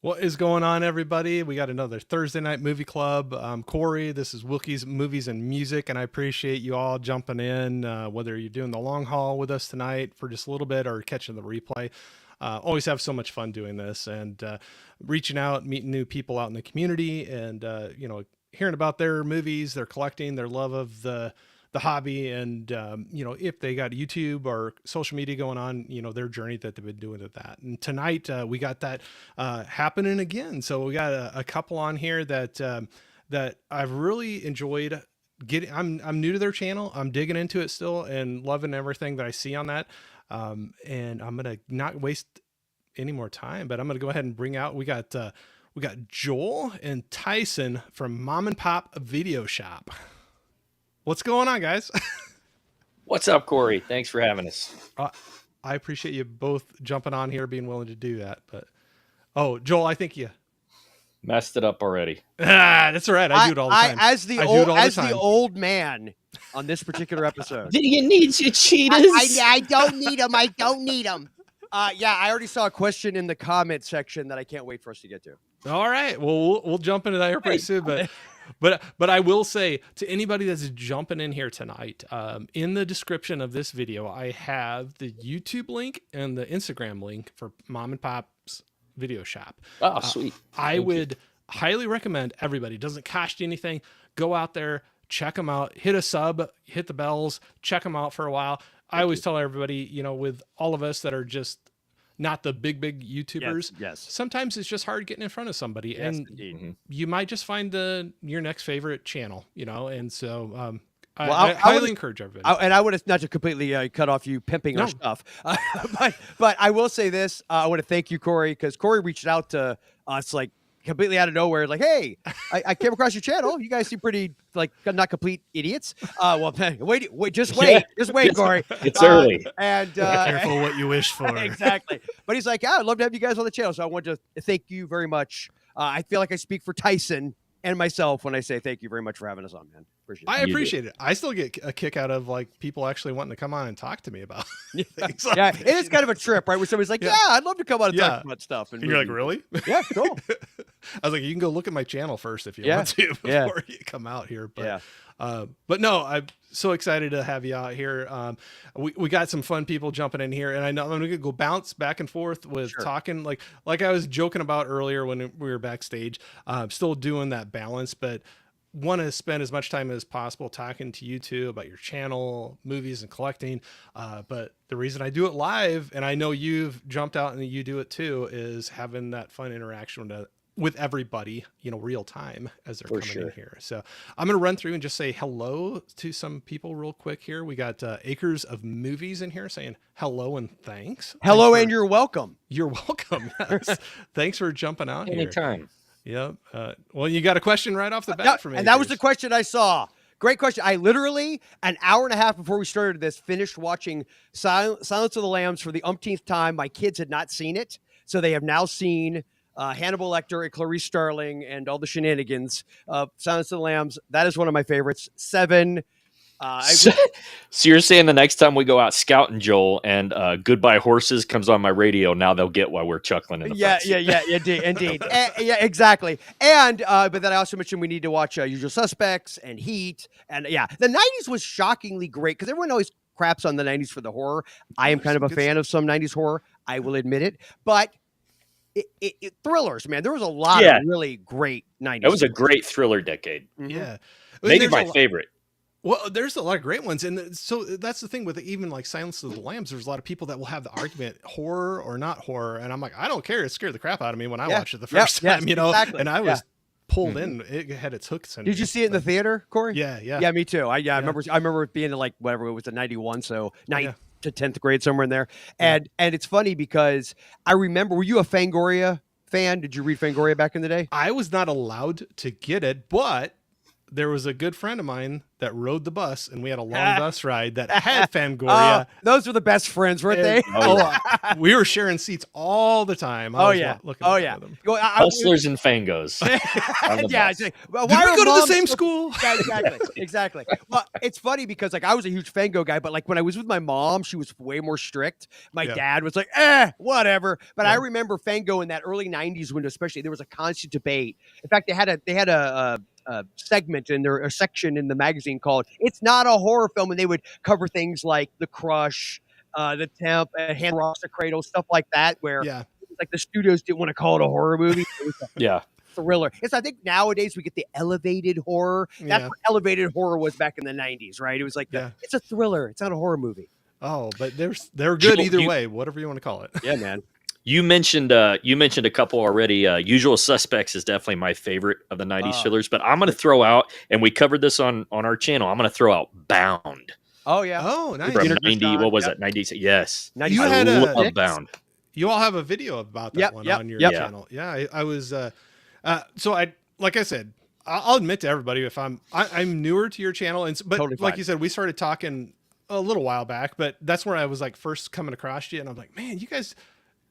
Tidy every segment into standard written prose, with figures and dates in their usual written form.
What is going on, everybody? We got another Thursday night movie club. I'm Corey. This is Wilkie's Movies and Music, and I appreciate you all jumping in, whether you're doing the long haul with us tonight for just a little bit or catching the replay. Always have so much fun doing this and reaching out, meeting new people out in the community, and hearing about their movies, their collecting, their love of the hobby, and if they got YouTube or social media going on, their journey that they've been doing with that. And tonight we got that happening again. So we got a couple on here that I've really enjoyed getting. I'm new to their channel. I'm digging into it still and loving everything that I see on that. And I'm gonna not waste any more time, but I'm gonna go ahead and bring out. We got Joel and Tyson from Mom and Pop Video Shop. What's going on, guys? What's up, Corey? Thanks for having us. I appreciate you both jumping on here, being willing to do that. But Joel, I think you Messed it up already. that's all right. I do it all the time. As the old man on this particular episode. Do you need your cheetahs? I don't need them. I don't need them. I already saw a question in the comment section that I can't wait for us to get to. All right. Well, we'll jump into that here pretty soon. But I will say to anybody that's jumping in here tonight, in the description of this video, I have the YouTube link and the Instagram link for Mom and Pop's Video Shop. Oh, sweet. I would highly recommend everybody. It doesn't cost you anything. Go out there, check them out, hit a sub, hit the bells, check them out for a while. I always tell everybody, with all of us that are just not the big YouTubers. Yes. Sometimes it's just hard getting in front of somebody, and you might just find your next favorite channel, and so I highly encourage everybody. And I would have not to completely cut off you pimping our stuff, but I will say this: I want to thank you, Corey, because Corey reached out to us like completely out of nowhere, like, "Hey, I came across your channel. You guys seem pretty like not complete idiots." Well, wait, just wait, Corey. It's early, and be careful what you wish for. Exactly. But he's like, "Yeah, I'd love to have you guys on the channel." So I want to thank you very much. I feel like I speak for Tyson and myself when I say thank you very much for having us on, man. I appreciate it. I still get a kick out of like people actually wanting to come on and talk to me about things. Yeah, it is kind of a trip, right? Where somebody's like, "Yeah, I'd love to come on and talk about stuff." And you're like, "Really?" Yeah, cool. I was like, "You can go look at my channel first if you want to before you come out here." But no, I'm so excited to have you out here. We got some fun people jumping in here, and I know I'm gonna go bounce back and forth with talking like I was joking about earlier when we were backstage. Still doing that balance, but want to spend as much time as possible talking to you two about your channel, movies, and collecting. But the reason I do it live, and I know you've jumped out and you do it too, is having that fun interaction with everybody, real time as they're coming in here. So I'm going to run through and just say hello to some people real quick here. We got Acres of Movies in here saying hello and thanks. Hello, and you're welcome. You're welcome. Yes. Thanks for jumping out here. Anytime. Yep. Well, you got a question right off the bat for me. And that was the question I saw. Great question. I literally, an hour and a half before we started this, finished watching Silence of the Lambs for the umpteenth time. My kids had not seen it, so they have now seen Hannibal Lecter and Clarice Starling and all the shenanigans of Silence of the Lambs. That is one of my favorites. 7. So you're saying the next time we go out scouting, Joel, and Goodbye Horses comes on my radio, now they'll get why we're chuckling in the front seat. Indeed. Yeah, exactly. And but then I also mentioned we need to watch Usual Suspects and Heat. And the 90s was shockingly great because everyone always craps on the 90s for the horror. I am kind of a fan of some 90s horror. I will admit it. But thrillers, man. There was a lot of really great 90s. That was a great thriller decade. Mm-hmm. Yeah. Maybe my favorite. Well, there's a lot of great ones. And so that's the thing with even like Silence of the Lambs. There's a lot of people that will have the argument horror or not horror. And I'm like, I don't care. It scared the crap out of me when I watched it the first time, exactly. And I was pulled in. It had its hooks in. Did you see it in the theater, Corey? Yeah, me too. I remember it being like whatever it was, a 91, so 9th to 10th grade, somewhere in there. And it's funny because I remember, were you a Fangoria fan? Did you read Fangoria back in the day? I was not allowed to get it, but there was a good friend of mine that rode the bus, and we had a long bus ride that had Fangoria. Those were the best friends, weren't they? We were sharing seats all the time. Oh yeah. With them. Hustlers and Fangos. Yeah. Like, well, did we go to the same school? Yeah, exactly. Well, it's funny because like I was a huge Fango guy, but like when I was with my mom, she was way more strict. My dad was like, whatever. But I remember Fango in that early '90s when, especially, there was a constant debate. In fact, they had a segment in their section in the magazine called "It's Not a Horror Film," and they would cover things like The Crush, The Temp, Hand Rocks the Cradle, stuff like that, where like the studios didn't want to call it a horror movie. It was a thriller. It's, I think nowadays we get the elevated horror. That's what elevated horror was back in the '90s, right? It was like it's a thriller. It's not a horror movie. Oh, but they're good either way, whatever you want to call it. Yeah, man. You mentioned a couple already. Usual Suspects is definitely my favorite of the '90s thrillers, but I'm going to throw out, and we covered this on our channel. I'm going to throw out Bound. Oh yeah. Oh, nice. From 90. What was that? 90s. Yes. You had love Bound. You all have a video about that one on your channel. Yeah, I was. So I, like I said, I'll admit to everybody if I'm newer to your channel, but totally like you said, we started talking a little while back, but that's where I was like first coming across you, and I'm like, man, you guys.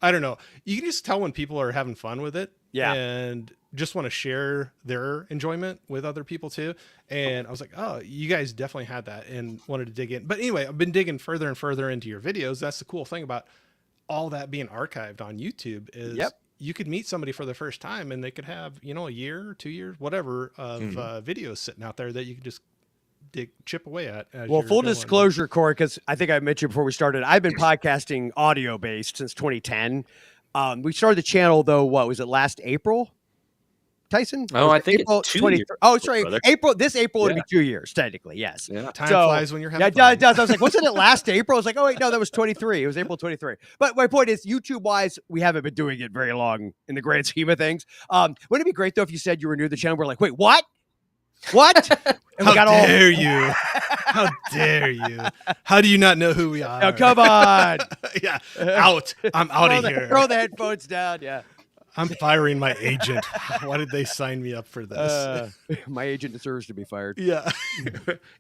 I don't know. You can just tell when people are having fun with it and just want to share their enjoyment with other people too. And I was like, oh, you guys definitely had that and wanted to dig in. But anyway, I've been digging further and further into your videos. That's the cool thing about all that being archived on YouTube is you could meet somebody for the first time and they could have, a year, 2 years, whatever of videos sitting out there that you could just chip away at. Well, full disclosure, Corey, because I think I mentioned before we started, I've been podcasting audio based since 2010. We started the channel though. What was it? Last April, Tyson? I think April it's 2 years. Oh, sorry, brother. April. This April would be 2 years technically. Yes. Yeah. Time flies when you're having fun. Yeah, it does. I was like, wasn't it last April? I was like, oh wait, no, that was 23. It was April 23. But my point is, YouTube wise, we haven't been doing it very long in the grand scheme of things. Wouldn't it be great though if you said you were new to the channel? We're like, wait, what? And How dare you? How dare you? How do you not know who we are? Oh, come on. Out. I'm out of here. Throw the headphones down. Yeah. I'm firing my agent. Why did they sign me up for this? My agent deserves to be fired. Yeah.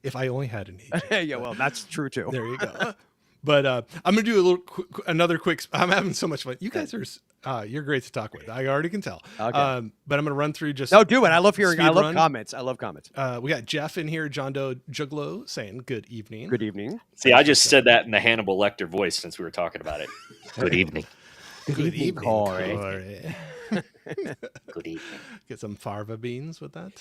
If I only had an agent. Yeah, well, that's true too. There you go. But I'm gonna do another quick. I'm having so much fun. You guys are you're great to talk with. I already can tell. Okay. But I'm gonna run through just. No, do it. I love hearing. I love comments. I love comments. We got Jeff in here, John Doe Juggalo, saying good evening. Good evening. See, I just said that in the Hannibal Lecter voice since we were talking about it. Good evening. Good evening, Corey. Good evening. Get some farva beans with that.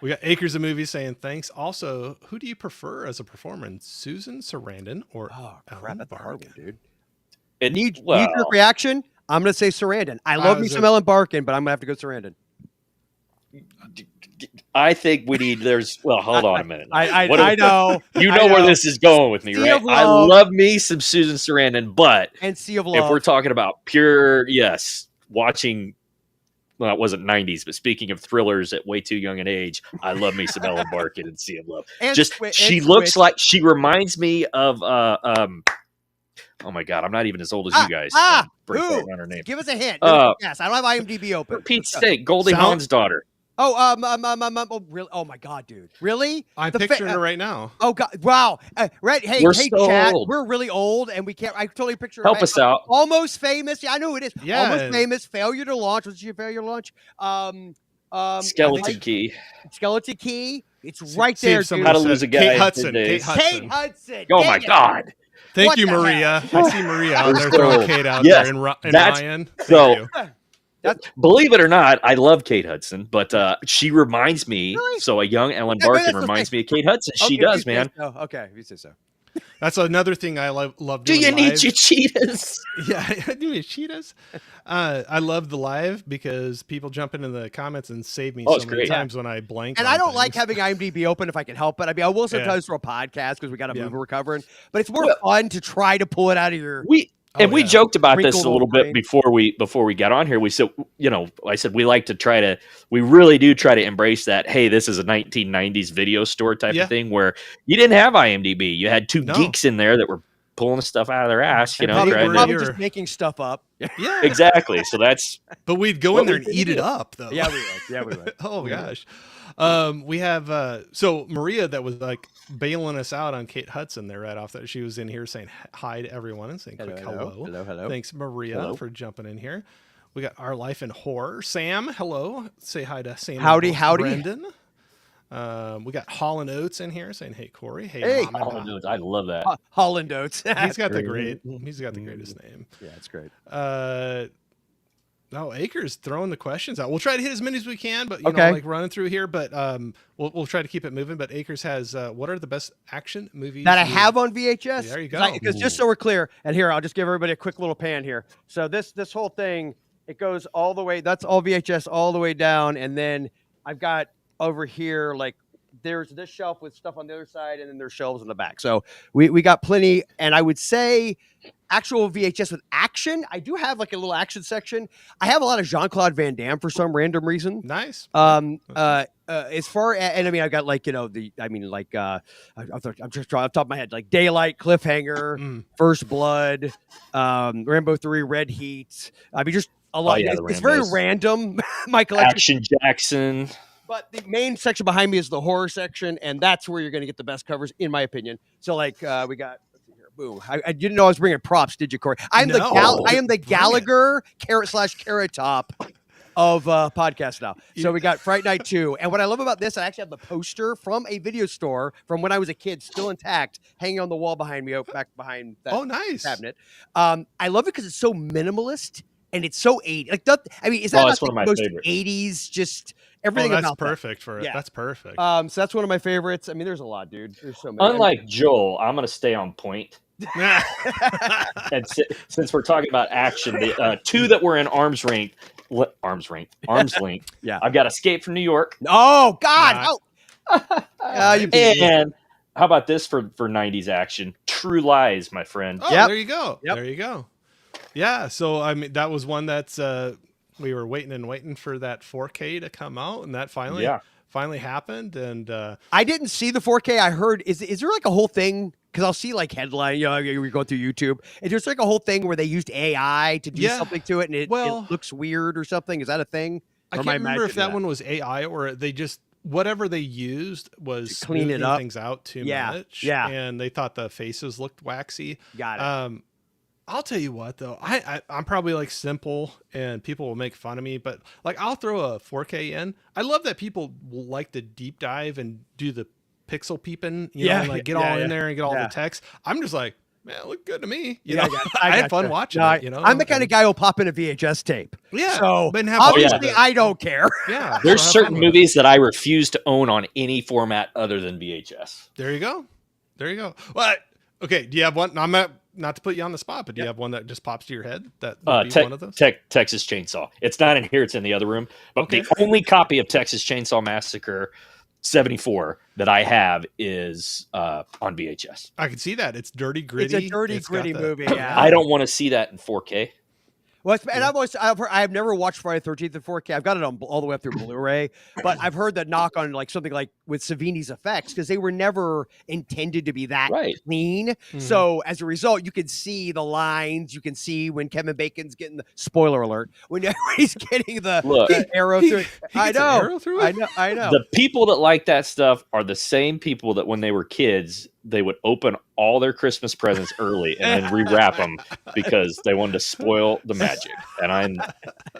We got Acres of Movies saying thanks. Also, who do you prefer as a performer, Susan Sarandon or crap, that's a hard one, dude? Knee-jerk reaction. I'm gonna say Sarandon. I love me some Ellen Barkin, but I'm gonna have to go Sarandon. I think we need. Hold on a minute. I know. You know where this is going with me, right? I love me some Susan Sarandon, but and Sea of Love. If we're talking about pure, watching. Well, it wasn't 90s, but speaking of thrillers at way too young an age, I love me some Ellen Barkin and Sea of Love. She looks like she reminds me of oh my God, I'm not even as old as you guys. Who? Her name. Give us a hint. Yes, I don't have IMDb open. For Pete's sake, Goldie Hawn's daughter. Really? Oh my God, dude! Really? I'm picturing her right now. Oh God! Wow! Hey, we're chat. Old. We're really old, and we can't. I totally picture. Help us out. Almost Famous. Yeah, I know who it is. Yeah. Almost Famous. Failure to Launch. Was she a failure to launch? Skeleton Key. Skeleton Key. It's right there. How to Lose a Guy. Kate Hudson. Oh my God! Thank you, Maria. I see Maria out there throwing Kate out there and Ryan. So. Believe it or not, I love Kate Hudson, but she reminds me. Really? So a young Ellen Barkin reminds me of Kate Hudson. She does, man. Okay, you say so. That's another thing I love doing. Do you need your cheetahs? Yeah, do you cheetahs? I love the live because people jump into the comments and save me so many times when I blank. And I don't like having IMDb open if I can help it. I mean, I will sometimes throw a podcast because we got a movie we're covering, but it's more fun to try to pull it out of your. We joked about this a little bit before we got on here. We said, I said we really do try to embrace that. Hey, this is a 1990s video store type of thing where you didn't have IMDb. You had two geeks in there that were pulling the stuff out of their ass, you And know, probably just making stuff up. Yeah, exactly. So that's. but we'd go in there and eat it up, though. Yeah, we would. Yeah, we would. Oh gosh. We have so Maria that was like bailing us out on Kate Hudson there right off that she was in here saying hi to everyone and saying quick hello. Hello. Thanks Maria for jumping in here. We got Our Life in Horror. Sam, hello. Say hi to Sam. Howdy. Brendan. We got Holland Oates in here saying, "Hey Corey." Hey, Holland Oates. I love that. Holland Oates. He's got the greatest name. Yeah, it's great. No, Acres throwing the questions out. We'll try to hit as many as we can, but you know, like running through here. But we'll try to keep it moving. But Acres has what are the best action movies that I have on VHS? Yeah, there you go. Because just so we're clear, and here I'll just give everybody a quick little pan here. So this whole thing, it goes all the way. That's all VHS all the way down, and then I've got over here like there's this shelf with stuff on the other side, and then there's shelves in the back. So we got plenty, and I would say actual VHS with action. I do have like a little action section. I have a lot of Jean-Claude Van Damme for some random reason. Nice. As far as, and I mean, I've got like, you know, I'm just drawing off the top of my head, like Daylight, Cliffhanger, First Blood, Rambo 3, Red Heat. I mean, just a lot. It's very random. My collection. Action Jackson. But the main section behind me is the horror section, and that's where you're going to get the best covers, in my opinion. So, like, we got, let's see here, boom. I didn't know I was bringing props, did you, Corey? I am the Gallagher /Carrot Top of podcast now. So we got Fright Night 2. And what I love about this, I actually have the poster from a video store from when I was a kid, still intact, hanging on the wall behind me, back behind that cabinet. I love it because it's so minimalist. And it's so 80s. Like, I mean, is that not the most favorites. 80s? Just everything that's about perfect for it. Yeah. That's perfect. So that's one of my favorites. I mean, there's a lot, dude. There's so many. Unlike Joel, I'm going to stay on point. And since we're talking about action, the two that were in arm's length. Yeah. I've got Escape from New York. Oh God! And how about this for 90s action? True Lies, my friend. Oh, there you go. Yep. There you go. Yeah, so I mean that was one that's we were waiting for that 4K to come out, and that finally happened. And I didn't see the 4K. I heard is there like a whole thing? Because I'll see like headline, you know, you're going through YouTube, and there's like a whole thing where they used AI to do something to it, and it looks weird or something. Is that a thing? I can't remember if that one was AI or they just whatever they used was to clean things out too much. Yeah, and they thought the faces looked waxy. Got it. I'll tell you what though, I'm probably like simple and people will make fun of me, but like I'll throw a 4K in. I love that people will like to deep dive and do the pixel peeping, you know, and like get all in there and get all the text. I'm just like, man, it looked good to me. You know, I had fun watching it, you know. I'm the kind of guy who'll pop in a VHS tape. Yeah. So obviously I don't care. Yeah. There's certain movies that I refuse to own on any format other than VHS. There you go. Well, okay. Do you have one? I'm not to put you on the spot, but do you have one that just pops to your head? That would be one of those? Texas Chainsaw. It's not in here. It's in the other room. But the only copy of Texas Chainsaw Massacre 74 that I have is on VHS. I can see that. It's dirty, gritty. It's a dirty, gritty movie. Yeah. I don't want to see that in 4K. Well, and I've never watched Friday the 13th in 4K. I've got it on all the way up through Blu-ray, but I've heard that knock on like something like with Savini's effects because they were never intended to be that clean. Mm-hmm. So as a result, you can see the lines. You can see when Kevin Bacon's getting the spoiler alert when he's getting the arrow through it. I know. I know. The people that like that stuff are the same people that when they were kids, they would open all their Christmas presents early and then rewrap them because they wanted to spoil the magic. And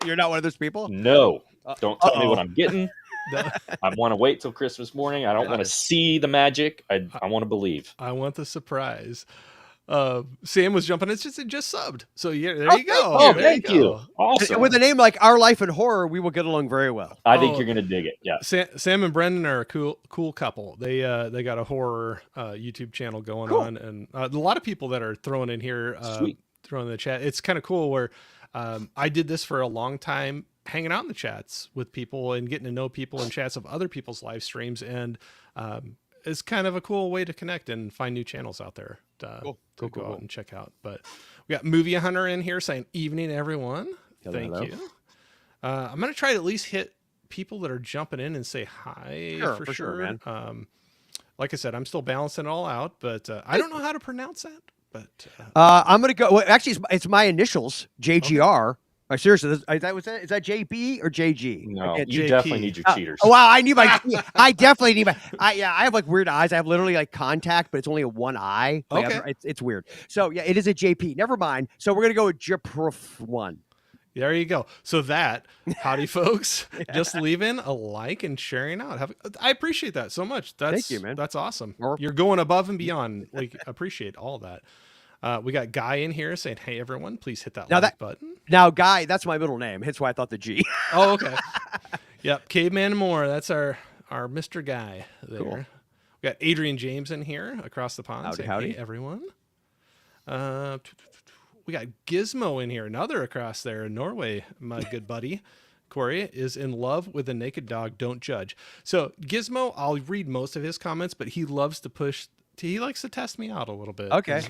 you're not one of those people? No. Don't tell me what I'm getting. I want to wait till Christmas morning. I don't want to see the magic. I want to believe. I want the surprise. Sam was jumping. It just subbed. So there you go. Oh, thank you. Awesome. With a name like Our Life in Horror, we will get along very well. I think you're going to dig it. Yeah. Sam and Brendan are a cool couple. They got a horror YouTube channel going on, and a lot of people that are throwing in here, throwing in the chat. It's kind of cool where I did this for a long time, hanging out in the chats with people and getting to know people in chats of other people's live streams, and it's kind of a cool way to connect and find new channels out there to go out and check out. But we got Movie Hunter in here saying, "Evening, everyone." Thank you. I'm going to try to at least hit people that are jumping in and say hi for sure. Man. Like I said, I'm still balancing it all out, but I don't know how to pronounce that. But I'm gonna go. Well, actually, it's my initials, JGR. Okay. Seriously, is that JB or JG? No, you JP. definitely need your cheaters. Wow, I need my. I definitely need my. I have like weird eyes. I have literally like contact, but it's only a one eye. Like, Okay. it's weird. So yeah, it is a JP. Never mind. So we're gonna go with JPRF one. There you go. So howdy, folks. Just leaving a like and sharing out. I appreciate that so much. Thank you, man. That's awesome. You're going above and beyond. Like, appreciate all that. We got Guy in here saying, "Hey, everyone, please hit that like button." Now, Guy, that's my middle name. Hence why I thought the G. Oh, okay. Yep, Caveman and More. That's our Mr. Guy there. Cool. We got Adrian James in here across the pond. Howdy. Hey, everyone. We got Gizmo in here, another across there in Norway. My good buddy Corey is in love with a naked dog. Don't judge. So Gizmo, I'll read most of his comments, but he loves to push. He likes to test me out a little bit. Okay.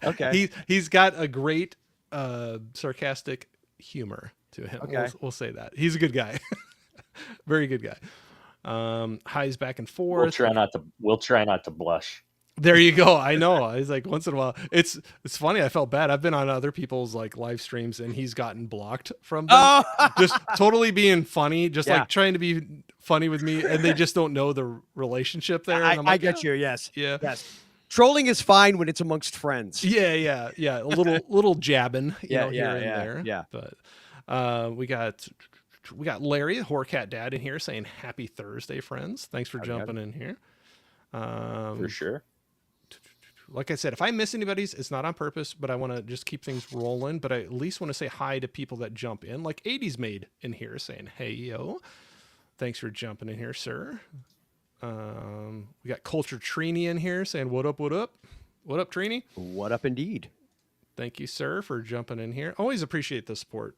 Okay. He's got a great sarcastic humor to him. Okay. We'll say that. He's a good guy. Very good guy. Highs back and forth. We'll try not to blush. There you go. I know. He's like, once in a while. It's funny. I felt bad. I've been on other people's like live streams and he's gotten blocked from them. Just totally being funny, just like trying to be funny with me, and they just don't know the relationship there. And I get you. Yes. Yeah. Yes. Trolling is fine when it's amongst friends. Yeah. A little jabbing, here and there. Yeah. But we got Larry, the Horcat Dad, in here saying happy Thursday, friends. Thanks for jumping in here. For sure. Like I said, if I miss anybody's, it's not on purpose, but I want to just keep things rolling. But I at least want to say hi to people that jump in, like 80s Made in here saying, "Hey, yo, thanks for jumping in here, sir." We got Culture Trini in here saying, "What up, what up? What up, Trini? What up, indeed." Thank you, sir, for jumping in here. Always appreciate the support.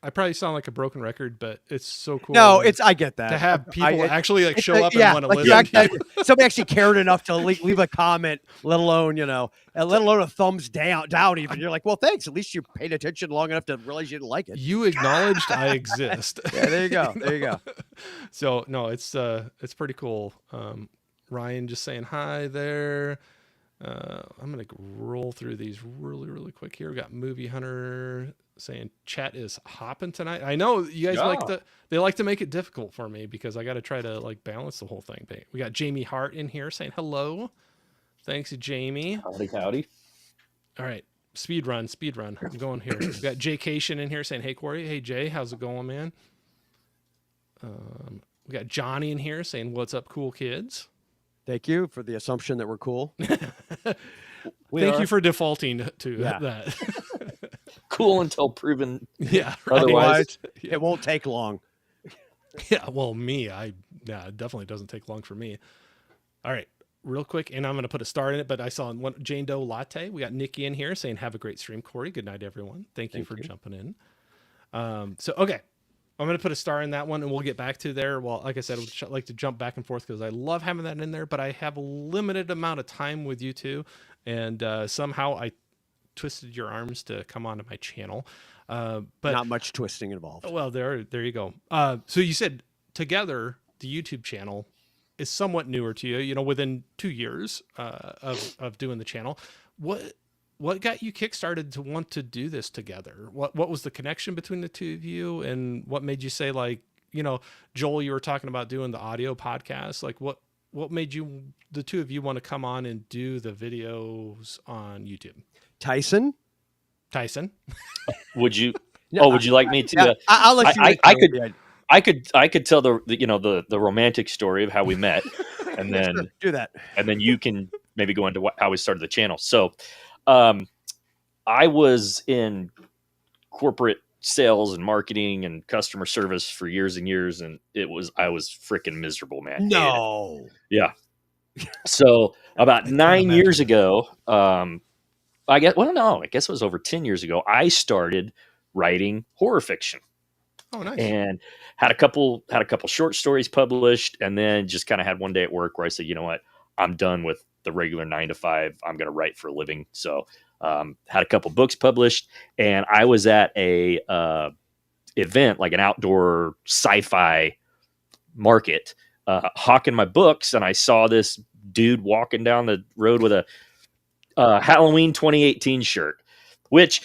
I probably sound like a broken record, but it's so cool. No, I get that. To have people actually like show up and want to listen. Somebody actually cared enough to leave a comment, let alone a thumbs down even. You're like, well, thanks. At least you paid attention long enough to realize you didn't like it. You acknowledged I exist. Yeah, there you go. There you go. So no, it's pretty cool. Ryan just saying hi there. I'm gonna roll through these really, really quick here. We got Movie Hunter saying chat is hopping tonight. I know you guys like to make it difficult for me because I got to try to like balance the whole thing. We got Jamie Hart in here saying hello. Thanks, Jamie. Howdy. All right, speed run. I'm going here. We got Jay Cation in here saying, "Hey Corey, hey Jay, how's it going, man?" We got Johnny in here saying, "What's up, cool kids?" Thank you for the assumption that we're cool. Thank you for defaulting to that. Cool until proven. Yeah. Otherwise, it won't take long. Yeah. Well, it definitely doesn't take long for me. All right. Real quick, and I'm going to put a star in it, but I saw one Jane Doe Latte. We got Nikki in here saying, "Have a great stream, Corey. Good night, everyone. Thank you for jumping in." Okay. I'm going to put a star in that one, and we'll get back to there. Well, like I said, I'd like to jump back and forth because I love having that in there, but I have a limited amount of time with you two, and somehow I twisted your arms to come onto my channel. But not much twisting involved. Well, there you go. So you said together the YouTube channel is somewhat newer to you, within 2 years of doing the channel. What got you kickstarted to want to do this together? What was the connection between the two of you, and what made you say, like, Joel, you were talking about doing the audio podcast. Like, what made the two of you want to come on and do the videos on YouTube? Tyson. Would you? Would you like me to? I'll let you. I could tell the romantic story of how we met, and then do that, and then you can maybe go into how we started the channel. So. I was in corporate sales and marketing and customer service for years and years, and I was freaking miserable, man. No. Yeah. So about 9 years ago, I guess it was over 10 years ago, I started writing horror fiction. Oh, nice. And had a couple short stories published, and then just kind of had one day at work where I said, you know what, I'm done with the regular 9 to 5. I'm going to write for a living. So had a couple books published, and I was at a event, like an outdoor sci-fi market, hawking my books, and I saw this dude walking down the road with Halloween 2018 shirt, which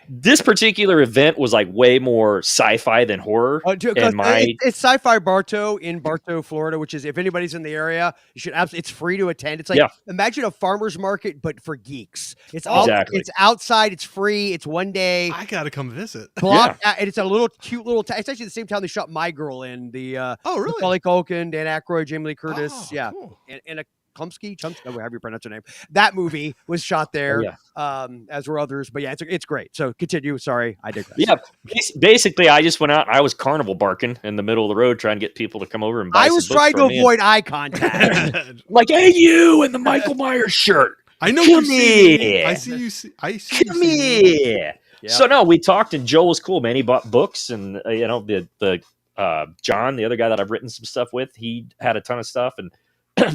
this particular event was like way more sci-fi than horror. It's Sci-Fi Bartow in Bartow, Florida, which is, if anybody's in the area, you should absolutely. It's free to attend. It's like imagine a farmer's market but for geeks. It's It's outside. It's free. It's one day. I gotta come visit. And it's a little cute little. It's actually the same town they shot My Girl in. The really? Macaulay Culkin, Dan Aykroyd, Jamie Lee Curtis. Cool. And a Chomsky, however you pronounce her name. That movie was shot there, as were others. But yeah, it's great. So continue. Sorry, I digress. Yeah, basically, I just went out. I was carnival barking in the middle of the road, trying to get people to come over and buy. I was trying to avoid eye contact. Like, hey, you in the Michael Myers shirt. I know come here. I see you. I see. Come here. Yeah. So no, we talked, and Joel was cool, man. He bought books, and the John, the other guy that I've written some stuff with, he had a ton of stuff, and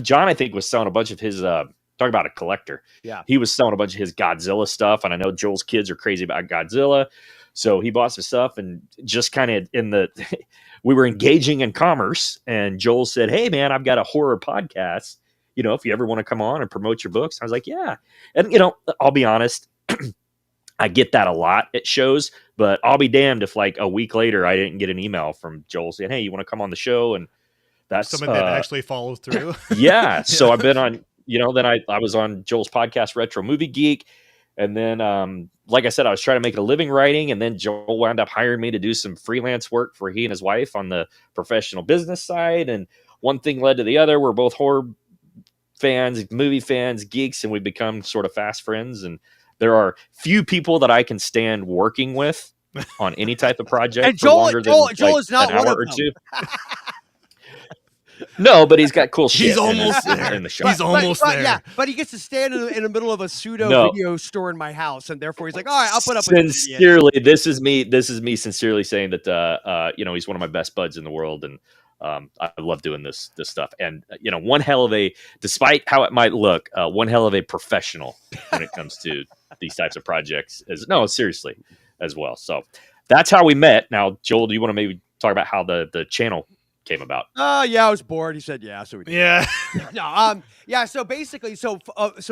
John, I think, was selling a bunch of his, talk about a collector. Yeah. He was selling a bunch of his Godzilla stuff. And I know Joel's kids are crazy about Godzilla. So he bought some stuff, and just kind of we were engaging in commerce, and Joel said, hey man, I've got a horror podcast. If you ever want to come on and promote your books. I was like, yeah. And I'll be honest, I get that a lot at shows, but I'll be damned if like a week later, I didn't get an email from Joel saying, hey, you want to come on the show? And that's something that actually follows through. Yeah. So I've been on, then I was on Joel's podcast, Retro Movie Geek. And then, like I said, I was trying to make a living writing. And then Joel wound up hiring me to do some freelance work for he and his wife on the professional business side. And one thing led to the other. We're both horror fans, movie fans, geeks, and we've become sort of fast friends. And there are few people that I can stand working with on any type of project and for longer than Joel is not an one hour of or them. two. No, but he's got cool shit. He's almost there. In the show. He's almost there. Yeah, but he gets to stand in the middle of a pseudo video store in my house, and therefore he's like, "All right, I'll put up." Sincerely, this is me sincerely saying that he's one of my best buds in the world, and I love doing this stuff. And one hell of a, despite how it might look, one hell of a professional when it comes to these types of projects. Seriously, as well. So that's how we met. Now, Joel, do you want to maybe talk about how the channel came about? Yeah, I was bored. He said, yeah. So we did. Yeah. Yeah. So basically, so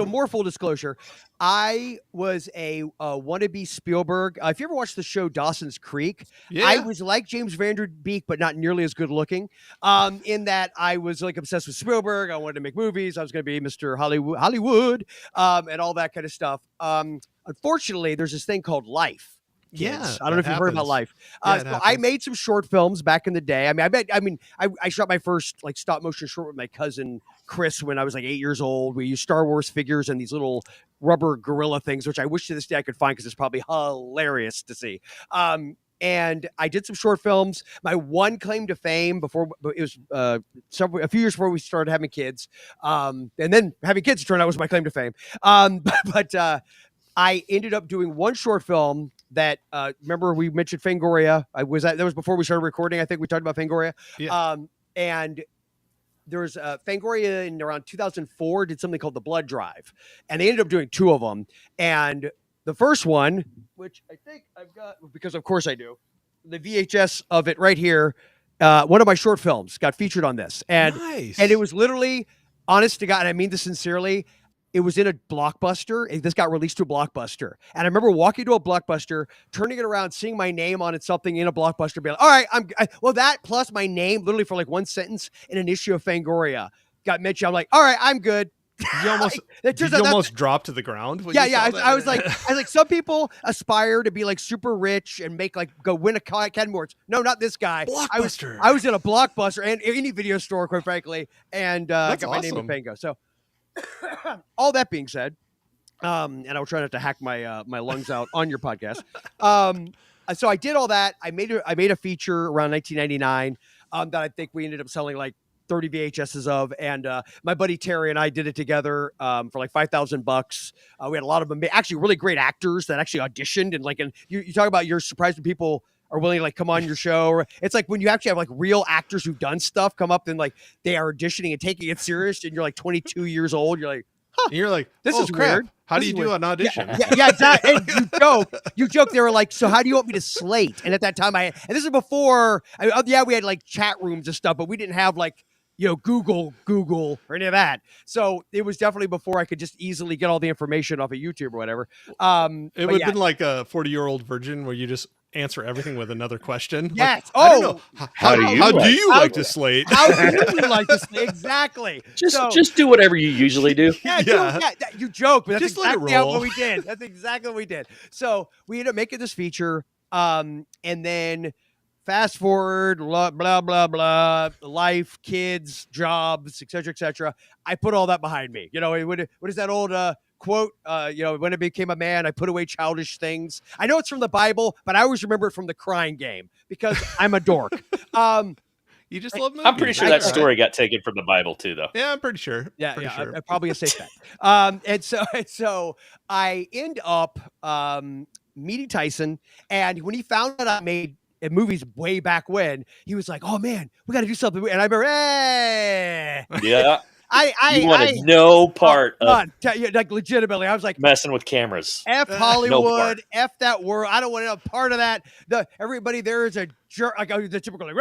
more full disclosure, I was a wannabe Spielberg. If you ever watched the show Dawson's Creek, I was like James Van Der Beek, but not nearly as good looking. In that I was like obsessed with Spielberg. I wanted to make movies. I was going to be Mr. Hollywood, and all that kind of stuff. Unfortunately, there's this thing called life. Kids. Yeah, I don't know if you've heard about life. So I made some short films back in the day. I shot my first like stop motion short with my cousin Chris when I was like 8 years old. We used Star Wars figures and these little rubber gorilla things, which I wish to this day I could find because it's probably hilarious to see. And I did some short films. My one claim to fame it was a few years before we started having kids, and then having kids turned out was my claim to fame. But I ended up doing one short film that remember we mentioned Fangoria. That was before we started recording. I think we talked about Fangoria. Yeah. And there was Fangoria in around 2004 did something called the Blood Drive, and they ended up doing two of them. And the first one, which I think I've got because of course I do, the VHS of it right here. One of my short films got featured on this, and nice. And it was literally, honest to God, and I mean this sincerely. It was in a Blockbuster. This got released to a Blockbuster. And I remember walking to a Blockbuster, turning it around, seeing my name on it, something in a Blockbuster, being like, all right, that plus my name, literally for like one sentence in an issue of Fangoria got mentioned. I'm like, all right, I'm good. You almost dropped to the ground. I was like, some people aspire to be like super rich and make like go win a Academy Awards. No, not this guy. Blockbuster. I was in a Blockbuster and any video store, quite frankly, and got my name in Fango. So all that being said, and I'll try not to hack my my lungs out on your podcast. So I did all that. I made a feature around 1999 that I think we ended up selling like 30 VHSs of, and my buddy Terry and I did it together for like $5,000. We had a lot of actually really great actors that actually auditioned, and you talk about you're surprised when people are willing to like come on your show. It's like when you actually have like real actors who've done stuff come up and like they are auditioning and taking it serious, and you're like 22 years old. You're like, huh, and you're like, this is crap. weird. How do you do an audition? Yeah, exactly. And you joke. They were like, so how do you want me to slate? And at that time, and this is before, we had like chat rooms and stuff, but we didn't have like, Google or any of that. So it was definitely before I could just easily get all the information off of YouTube or whatever. It would have been like a 40-year-old virgin where you just answer everything with another question. Yes. Like, I don't know. How do you like to slate? How do you like to slate? Exactly. Just do whatever you usually do. You joke, but that's Just let it exactly roll. what we did. That's exactly what we did. So we ended up making this feature, and then fast forward, blah blah blah, life, kids, jobs, etc. I put all that behind me. What is that old quote? When I became a man, I put away childish things. I know it's from the Bible, but I always remember it from the Crying Game because I'm a dork. You just love movies. I'm pretty sure that story got taken from the Bible too, though. Yeah, I'm pretty sure. Sure. Probably a safe bet. And so I end up meeting Tyson, and when he found out I made movies way back when, he was like, "Oh man, we got to do something." And I remember, hey, yeah. I wanted no part of like legitimately. I was like messing with cameras. F Hollywood, no F that world. I don't want to be a part of that. Everybody there is a jerk. Like the typical like,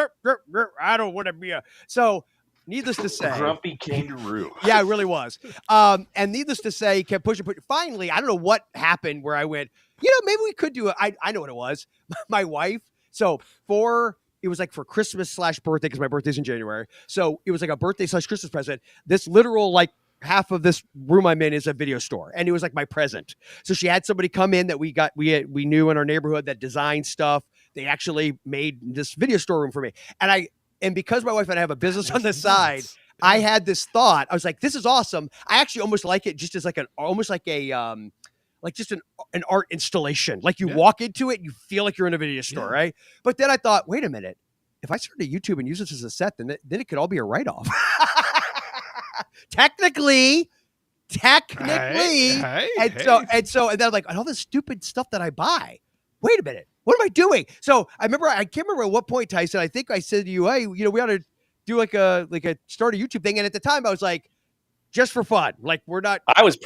I don't want to be a. So needless to say, grumpy kangaroo. Yeah, it really was. And needless to say, he kept pushing. Finally, I don't know what happened where I went, maybe we could do it. I know what it was. My wife. So it was like for Christmas / birthday, because my birthday's in January. So it was like a birthday / Christmas present. This literal, like, half of this room I'm in is a video store. And it was like my present. So she had somebody come in that we knew in our neighborhood that designed stuff. They actually made this video store room for me. And because my wife and I have a business on the side, I had this thought. I was like, this is awesome. I actually almost like it just as like just an art installation. Like you walk into it, you feel like you're in a video store, right? But then I thought, wait a minute. If I started YouTube and use this as a set, then it could all be a write-off. Technically. And then I'm like, all this stupid stuff that I buy. Wait a minute. What am I doing? So I can't remember at what point, Tyson, I think I said to you, hey, we ought to do like a start a YouTube thing. And at the time I was like, just for fun. Like we're not. I was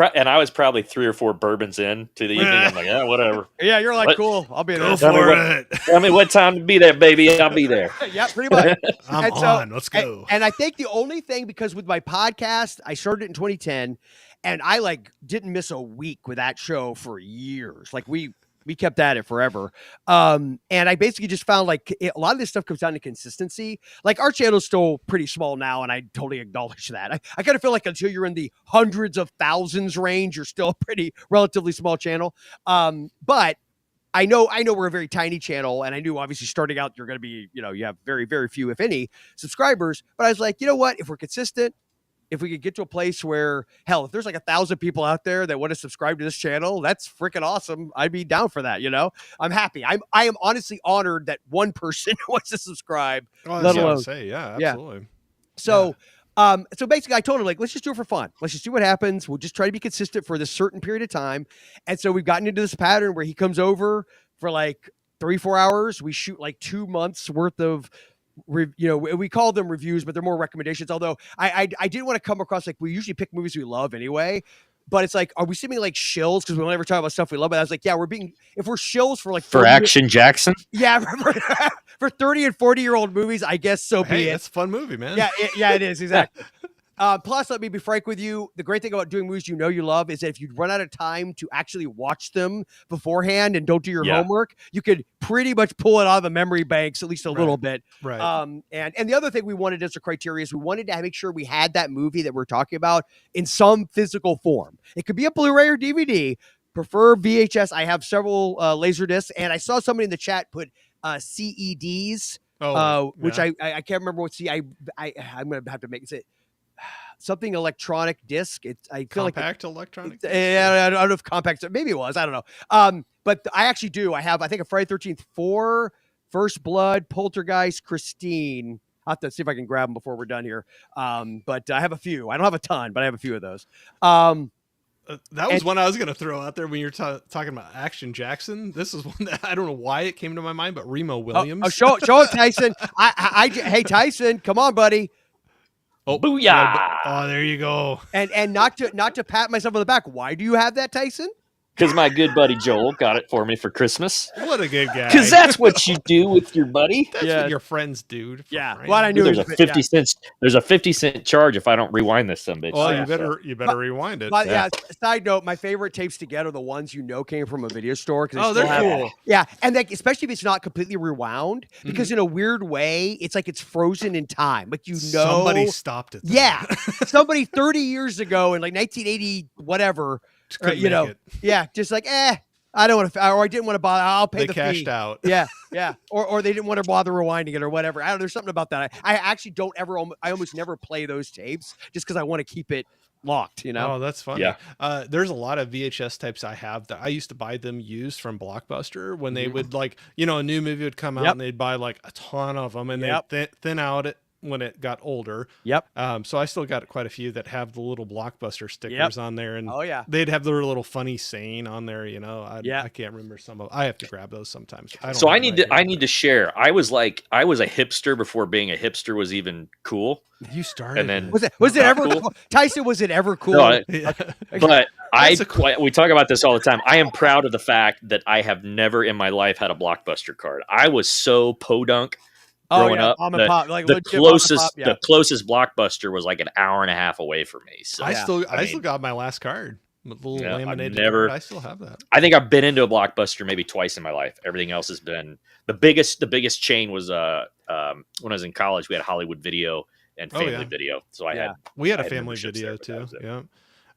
probably 3 or 4 bourbons in to the evening. I'm like, yeah, whatever. Yeah, you're like, cool. I'll be there. Go for it. Tell me what time to be there, baby. I'll be there. Yeah, pretty much. I'm on. Let's go. And I think the only thing, because with my podcast, I started it in 2010, and I didn't miss a week with that show for years. Like we kept at it forever. And I basically just found a lot of this stuff comes down to consistency. Like our channel is still pretty small now, and I totally acknowledge that. I kind of feel like until you're in the hundreds of thousands range, you're still a pretty relatively small channel. But I know we're a very tiny channel, and I knew obviously starting out, you're going to be, you have very, very few, if any, subscribers. But I was like, you know what? If we're consistent, if we could get to a place where, hell, if there's 1,000 people out there that want to subscribe to this channel, that's freaking awesome. I'd be down for that. I'm happy. I am honestly honored that one person wants to subscribe. Let alone say, yeah, absolutely. Yeah. So, so basically I told her, let's just do it for fun. Let's just see what happens. We'll just try to be consistent for this certain period of time. And so we've gotten into this pattern where he comes over for 3-4 hours. We shoot 2 months worth of, we call them reviews, but they're more recommendations. Although I didn't want to come across we usually pick movies we love anyway. But it's are we seeming like shills because we don't ever talk about stuff we love? But I was like, yeah, if we're shills for for Action Jackson. Yeah, for 30 and 40-year-old movies, I guess so be it. It's a fun movie, man. Yeah, it is exactly. Plus, let me be frank with you. The great thing about doing movies you love is that if you run out of time to actually watch them beforehand and don't do your homework, you could pretty much pull it out of the memory banks at least a little bit. Right. And the other thing we wanted as a criteria is we wanted to make sure we had that movie that we're talking about in some physical form. It could be a Blu-ray or DVD. Prefer VHS. I have several laser discs, and I saw somebody in the chat put CEDs, which I can't remember what I'm going to have to make it. Something electronic disc. I feel compact electronic. I don't know if compact. Maybe it was. I don't know. But I actually do. I have. I think a Friday 13th 4, First Blood, Poltergeist, Christine. I'll have to see if I can grab them before we're done here. But I have a few. I don't have a ton, but I have a few of those. That was one I was going to throw out there when you're talking about Action Jackson. This is one that I don't know why it came to my mind, but Remo Williams. Show it, Tyson. Hey, Tyson, come on, buddy. Oh, booyah! Oh, there you go. And not to pat myself on the back. Why do you have that, Tyson? Because my good buddy Joel got it for me for Christmas. What a good guy. Because that's what you do with your buddy. That's what your friends do. What I knew. There's a 50 cents. There's a 50-cent charge if I don't rewind this son bitch. Well, you better rewind it. But side note, my favorite tapes to get are the ones came from a video store. Oh, they're cool. Yeah, and especially if it's not completely rewound, because in a weird way, it's like it's frozen in time. Like somebody stopped it. Then. Yeah, somebody 30 years ago in like 1980, whatever. Just like I don't want to, or I didn't want to bother. I'll pay the fee. They cashed out. Yeah, or they didn't want to bother rewinding it or whatever. I don't know. There's something about that. I actually don't ever. I almost never play those tapes just because I want to keep it locked. Oh, that's funny. Yeah. There's a lot of VHS tapes I have that I used to buy them used from Blockbuster when they would a new movie would come out and they'd buy like a ton of them and they thin out it when it got older. So I still got quite a few that have the little Blockbuster stickers on there, and they'd have their little funny saying on there. I can't remember some of. I have to grab those sometimes. I need to share. I was a hipster before being a hipster was even cool. You started, and then was it ever cool? Tyson? Was it ever cool? No, but we talk about this all the time. I am proud of the fact that I have never in my life had a Blockbuster card. I was so podunk. Growing up, the closest Blockbuster was like an hour and a half away from me. So I still got my last card. With little laminated card. I still have that. I think I've been into a Blockbuster maybe twice in my life. Everything else has been the biggest chain was when I was in college. We had Hollywood Video and Family Video. So we had a Family Video too. Yeah.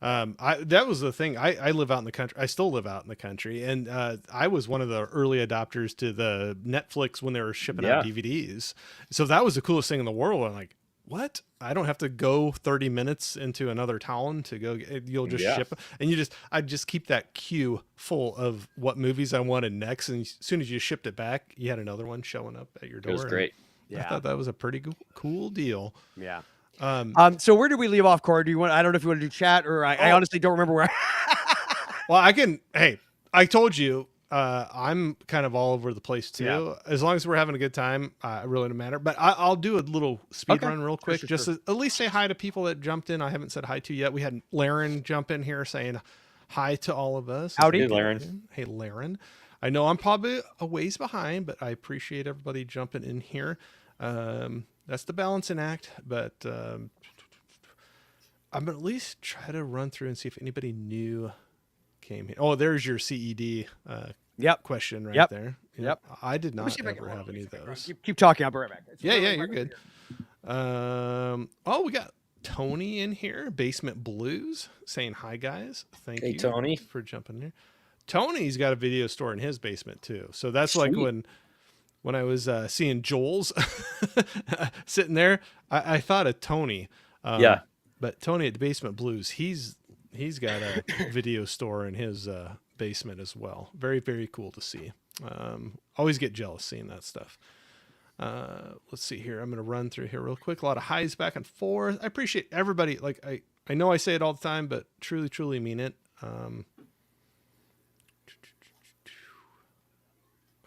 That was the thing. I live out in the country. I still live out in the country, and I was one of the early adopters to the Netflix when they were shipping out DVDs. So that was the coolest thing in the world. I'm like, what? I don't have to go 30 minutes into another town to go. You'll just ship, and I'd just keep that queue full of what movies I wanted next, and as soon as you shipped it back, you had another one showing up at your door. It was great. I thought that was a pretty cool deal. Yeah. So where did we leave off, Corey? I don't know if you want to do chat or I honestly don't remember where. Well, I told you, I'm kind of all over the place too. Yeah. As long as we're having a good time, it really doesn't matter. But I'll do a little speed run real quick. Sure. At least say hi to people that jumped in. I haven't said hi to yet. We had Laren jump in here saying hi to all of us. Howdy, hey, Laren. Hey, Laren. I know I'm probably a ways behind, but I appreciate everybody jumping in here. That's the balancing act, but I'm going to at least try to run through and see if anybody new came here. Oh, there's your CED question right there. Yep. I did not ever have any of those. Keep talking. I'll be right back. You're good. We got Tony in here, Basement Blues, saying hi, guys. Thank you, Tony, for jumping here. Tony's got a video store in his basement too. So that's sweet. Like when I was seeing Joel's sitting there, I thought of Tony. But Tony at the Basement Blues, he's got a video store in his basement as well. Very, very cool to see. Always get jealous seeing that stuff. Let's see here. I'm going to run through here real quick. A lot of highs back and forth. I appreciate everybody. Like I know I say it all the time, but truly, truly mean it.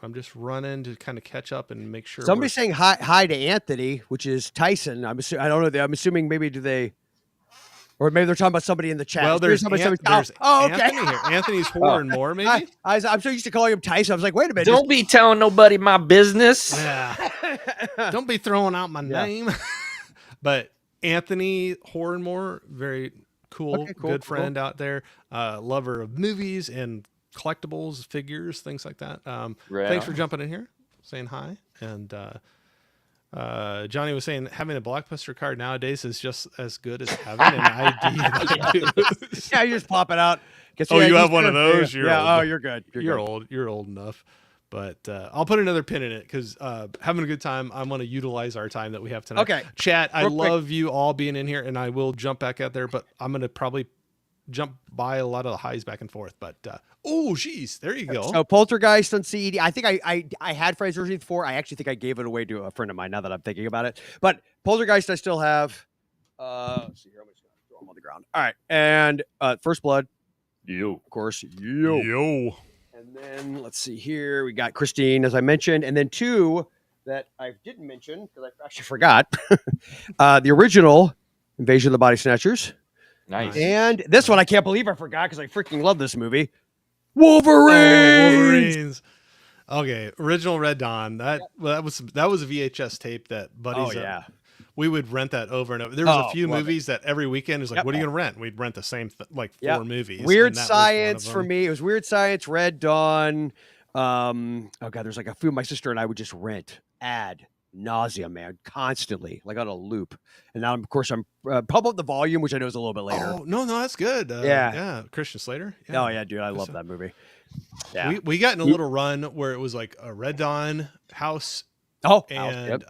I'm just running to kind of catch up and make sure. Somebody's saying hi to Anthony, which is Tyson. I don't know. I'm assuming maybe or maybe they're talking about somebody in the chat. Well, there's okay. Anthony here. Anthony's Horror and More, maybe. I'm so used to calling him Tyson. I was like, wait a minute. Don't be telling nobody my business. Yeah. Don't be throwing out my name. But Anthony Horror and More, very cool, good friend out there, lover of movies and collectibles, figures, things like that. Thanks for jumping in here, saying hi. And Johnny was saying having a Blockbuster card nowadays is just as good as having an ID. Yeah, you just pop it out. You have one of those? You're old. You're good. You're old. You're old enough. But I'll put another pin in it because having a good time, I'm going to utilize our time that we have tonight. Okay. Chat, I love you all being in here, and I will jump back out there, but I'm going to probably jump by a lot of the highs back and forth. But there you go. So Poltergeist on CED. I think I had Friday's version before. I actually think I gave it away to a friend of mine now that I'm thinking about it. But Poltergeist I still have. Let's see here. I'm just gonna throw them on the ground. All right. And First Blood. Of course. Yo. And then let's see here. We got Christine, as I mentioned, and then two that I didn't mention because I actually forgot. The original Invasion of the Body Snatchers. Nice. And this one I can't believe I forgot because I freaking love this movie. Wolverines. Okay, original Red Dawn. That was a VHS tape that buddies. We would rent that over and over. There was a few movies that every weekend is like, what are you gonna rent? We'd rent the same 4 movies. Weird Science for me. It was Weird Science, Red Dawn. There's like a few my sister and I would just rent ad nauseum, man, constantly, like on a loop. And now, of course, I'm pump up the volume, which I know is a little bit later. Oh no, that's good. Yeah, Christian Slater. Yeah. Oh yeah, dude, I love that movie. Yeah, we got in a little run where it was like a Red Dawn, House, and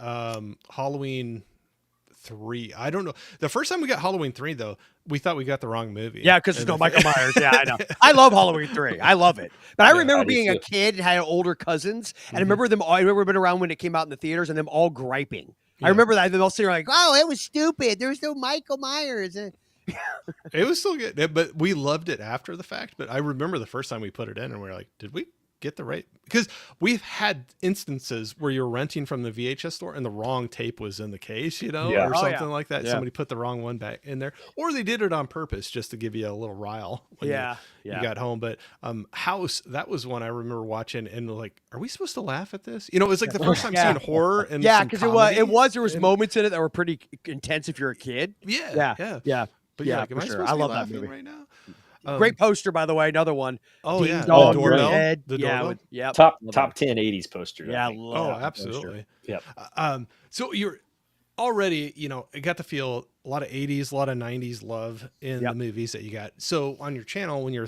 Halloween 3. I don't know. The first time we got Halloween 3 though, we thought we got the wrong movie. Yeah, because there's no Michael Myers. Yeah, I know. I love Halloween 3. I love it. But I remember being a kid and had older cousins, and I remember them all. I remember being around when it came out in the theaters and them all griping. Yeah. I remember that them all sitting like, "Oh, it was stupid. There was no Michael Myers." It was still good, but we loved it after the fact. But I remember the first time we put it in, and we were like, "Did we get the right?" Because we've had instances where you're renting from the VHS store and the wrong tape was in the case, or something like that. Yeah. Somebody put the wrong one back in there, or they did it on purpose just to give you a little rile when you got home. But House, that was one I remember watching and like, are we supposed to laugh at this? It was like the first time seeing horror and because there was moments in it that were pretty intense if you're a kid. Yeah. But like, am I supposed to be laughing movie right now? Great poster, by the way. Another one. Oh, Ding yeah. Dong, Doorbell. Head. The doorbell. Top 10 80s poster. Yeah. Absolutely. Yep. So you're already, I got to feel a lot of 80s, a lot of 90s love in the movies that you got. So on your channel, when you're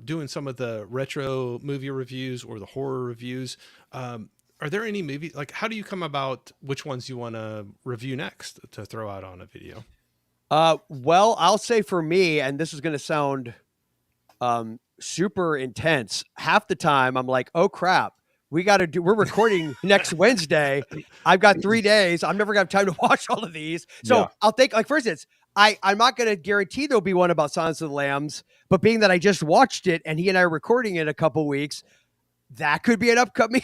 doing some of the retro movie reviews or the horror reviews, are there any movies, like how do you come about which ones you want to review next to throw out on a video? Well, I'll say for me, and this is going to sound super intense. Half the time I'm like, oh crap, we're recording next Wednesday. I've got 3 days. I'm never gonna have time to watch all of these. So I'll think, like, for instance, I'm not going to guarantee there'll be one about Silence of the Lambs, but being that I just watched it and he and I are recording it in a couple weeks, that could be an upcoming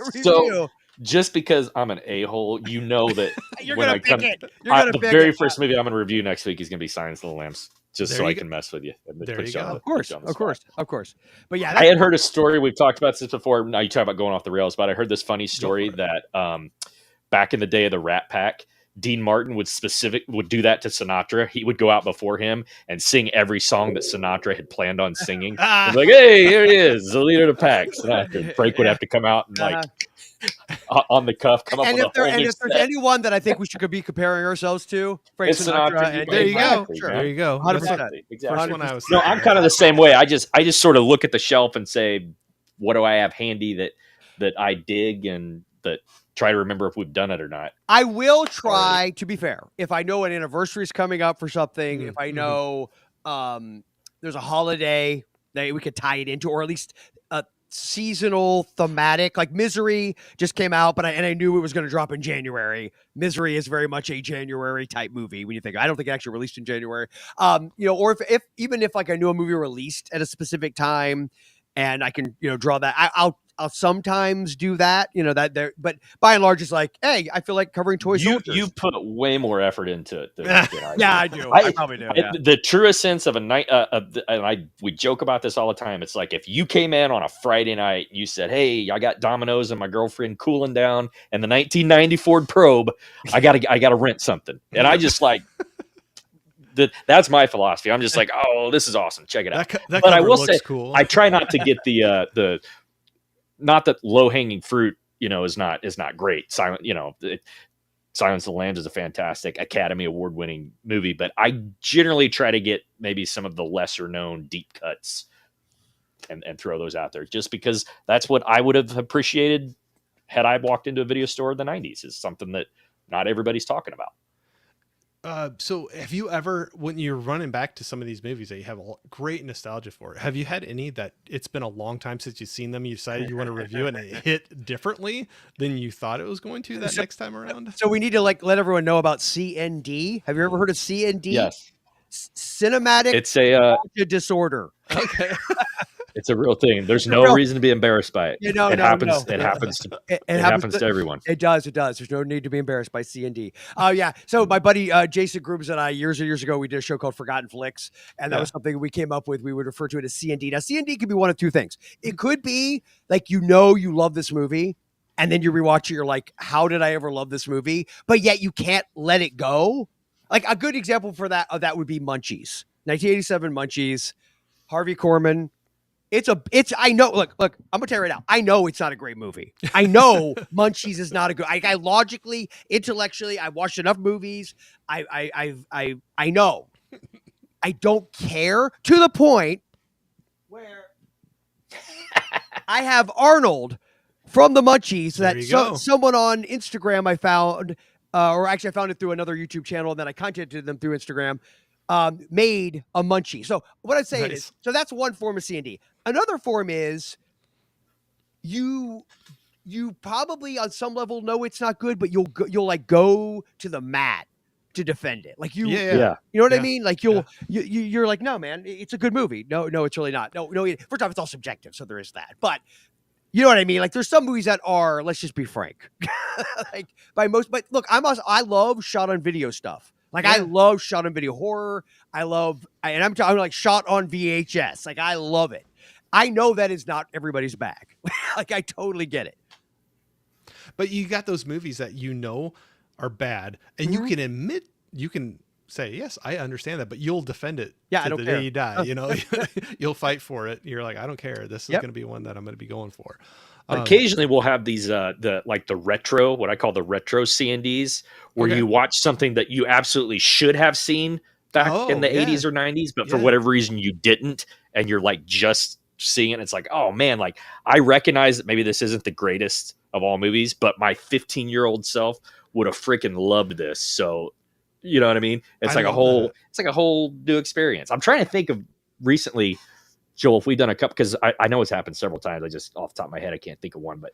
review. So, just because I'm an a-hole, that you're when gonna I come, the very first movie I'm going to review next week is going to be Silence of the Lambs, just so I can mess with you. There you go. Of course. But yeah, I had heard a story. We've talked about this before. Now you talk about going off the rails, but I heard this funny story that back in the day of the Rat Pack, Dean Martin would do that to Sinatra. He would go out before him and sing every song that Sinatra had planned on singing. He'd be like, hey, here he is, the leader of the pack. Sinatra. Frank would have to come out and on the cuff, come up with a whole And if there's anyone that I think we should be comparing ourselves to, Frank Sinatra. And there you go. Sure. There you go. 100%. Exactly. First one I was I'm kind of the same way. I just sort of look at the shelf and say, what do I have handy that I dig and that try to remember if we've done it or not. I will try to be fair. If I know an anniversary is coming up for something, if I know there's a holiday that we could tie it into, or at least a seasonal thematic, like Misery just came out, but I knew it was going to drop in January. Misery is very much a January type movie. When you think, I don't think it actually released in January. Or if even if like I knew a movie released at a specific time, and I can draw that, I'll sometimes do that, but by and large, it's like, hey, I feel like covering toy soldiers. You put way more effort into it than yeah, I do. I probably do. The truest sense of a night, we joke about this all the time. It's like if you came in on a Friday night, you said, hey, I got Domino's and my girlfriend cooling down and the 1990 Ford Probe, I gotta rent something. And I just like, that's my philosophy. I'm just like, oh, this is awesome. Check it out. That but I will say, cool. I try not to get the not that low hanging fruit, is not great. Silence of the Lambs is a fantastic Academy Award winning movie, but I generally try to get maybe some of the lesser known deep cuts and throw those out there, just because that's what I would have appreciated had I walked into a video store in the 90s. Is something that not everybody's talking about. So have you ever, when you're running back to some of these movies that you have a great nostalgia for, have you had any that it's been a long time since you've seen them, you decided you want to review it and it hit differently than you thought it was going to next time around? So we need to let everyone know about CND. Have you ever heard of CND? Yes. Cinematic It's a disorder. Okay. It's a real thing. There's no reason to be embarrassed by it. It happens. It happens to everyone. It does. There's no need to be embarrassed by C&D. Yeah. So my buddy Jason Grooms and I, years and years ago, we did a show called Forgotten Flicks, and that was something we came up with. We would refer to it as C&D. Now, C&D could be one of two things. It could be like you love this movie, and then you rewatch it, you're like, how did I ever love this movie? But yet you can't let it go. Like a good example for that would be Munchies. 1987 Munchies, Harvey Korman. I know, look, I'm gonna tell you right now. I know it's not a great movie. I know Munchies is not a good, I logically, intellectually, I've watched enough movies. I know. I don't care to the point where I have Arnold from the Munchies that someone on Instagram I found, or actually I found it through another YouTube channel, and then I contacted them through Instagram, made a Munchie. So what I'm saying is, so that's one form of C&D. Another form is you probably on some level know it's not good, but you'll like go to the mat to defend it. Like you know what I mean? Like you're like, no, man, it's a good movie. No, it's really not. No. First off, it's all subjective, so there is that. But you know what I mean? Like there's some movies that are, let's just be frank, like but look, I love shot on video stuff. Like I love shot on video horror. And I'm talking like shot on VHS. Like I love it. I know that is not everybody's bag. Like I totally get it. But you got those movies that are bad, and you can say, yes, I understand that, but you'll defend it to the day you die. You'll fight for it. You're like, I don't care. This is going to be one that I'm going to be going for. Occasionally we'll have these the retro, what I call the retro C&Ds, where you watch something that you absolutely should have seen back in the 80s or 90s, but for whatever reason you didn't, and you're like just seeing it. It's like, oh man, like I recognize that maybe this isn't the greatest of all movies, but my 15-year-old self would have freaking loved this. So you know what I mean? It's like a whole new experience. I'm trying to think of recently, Joel, if we've done a couple, because I know it's happened several times. I just off the top of my head, I can't think of one, but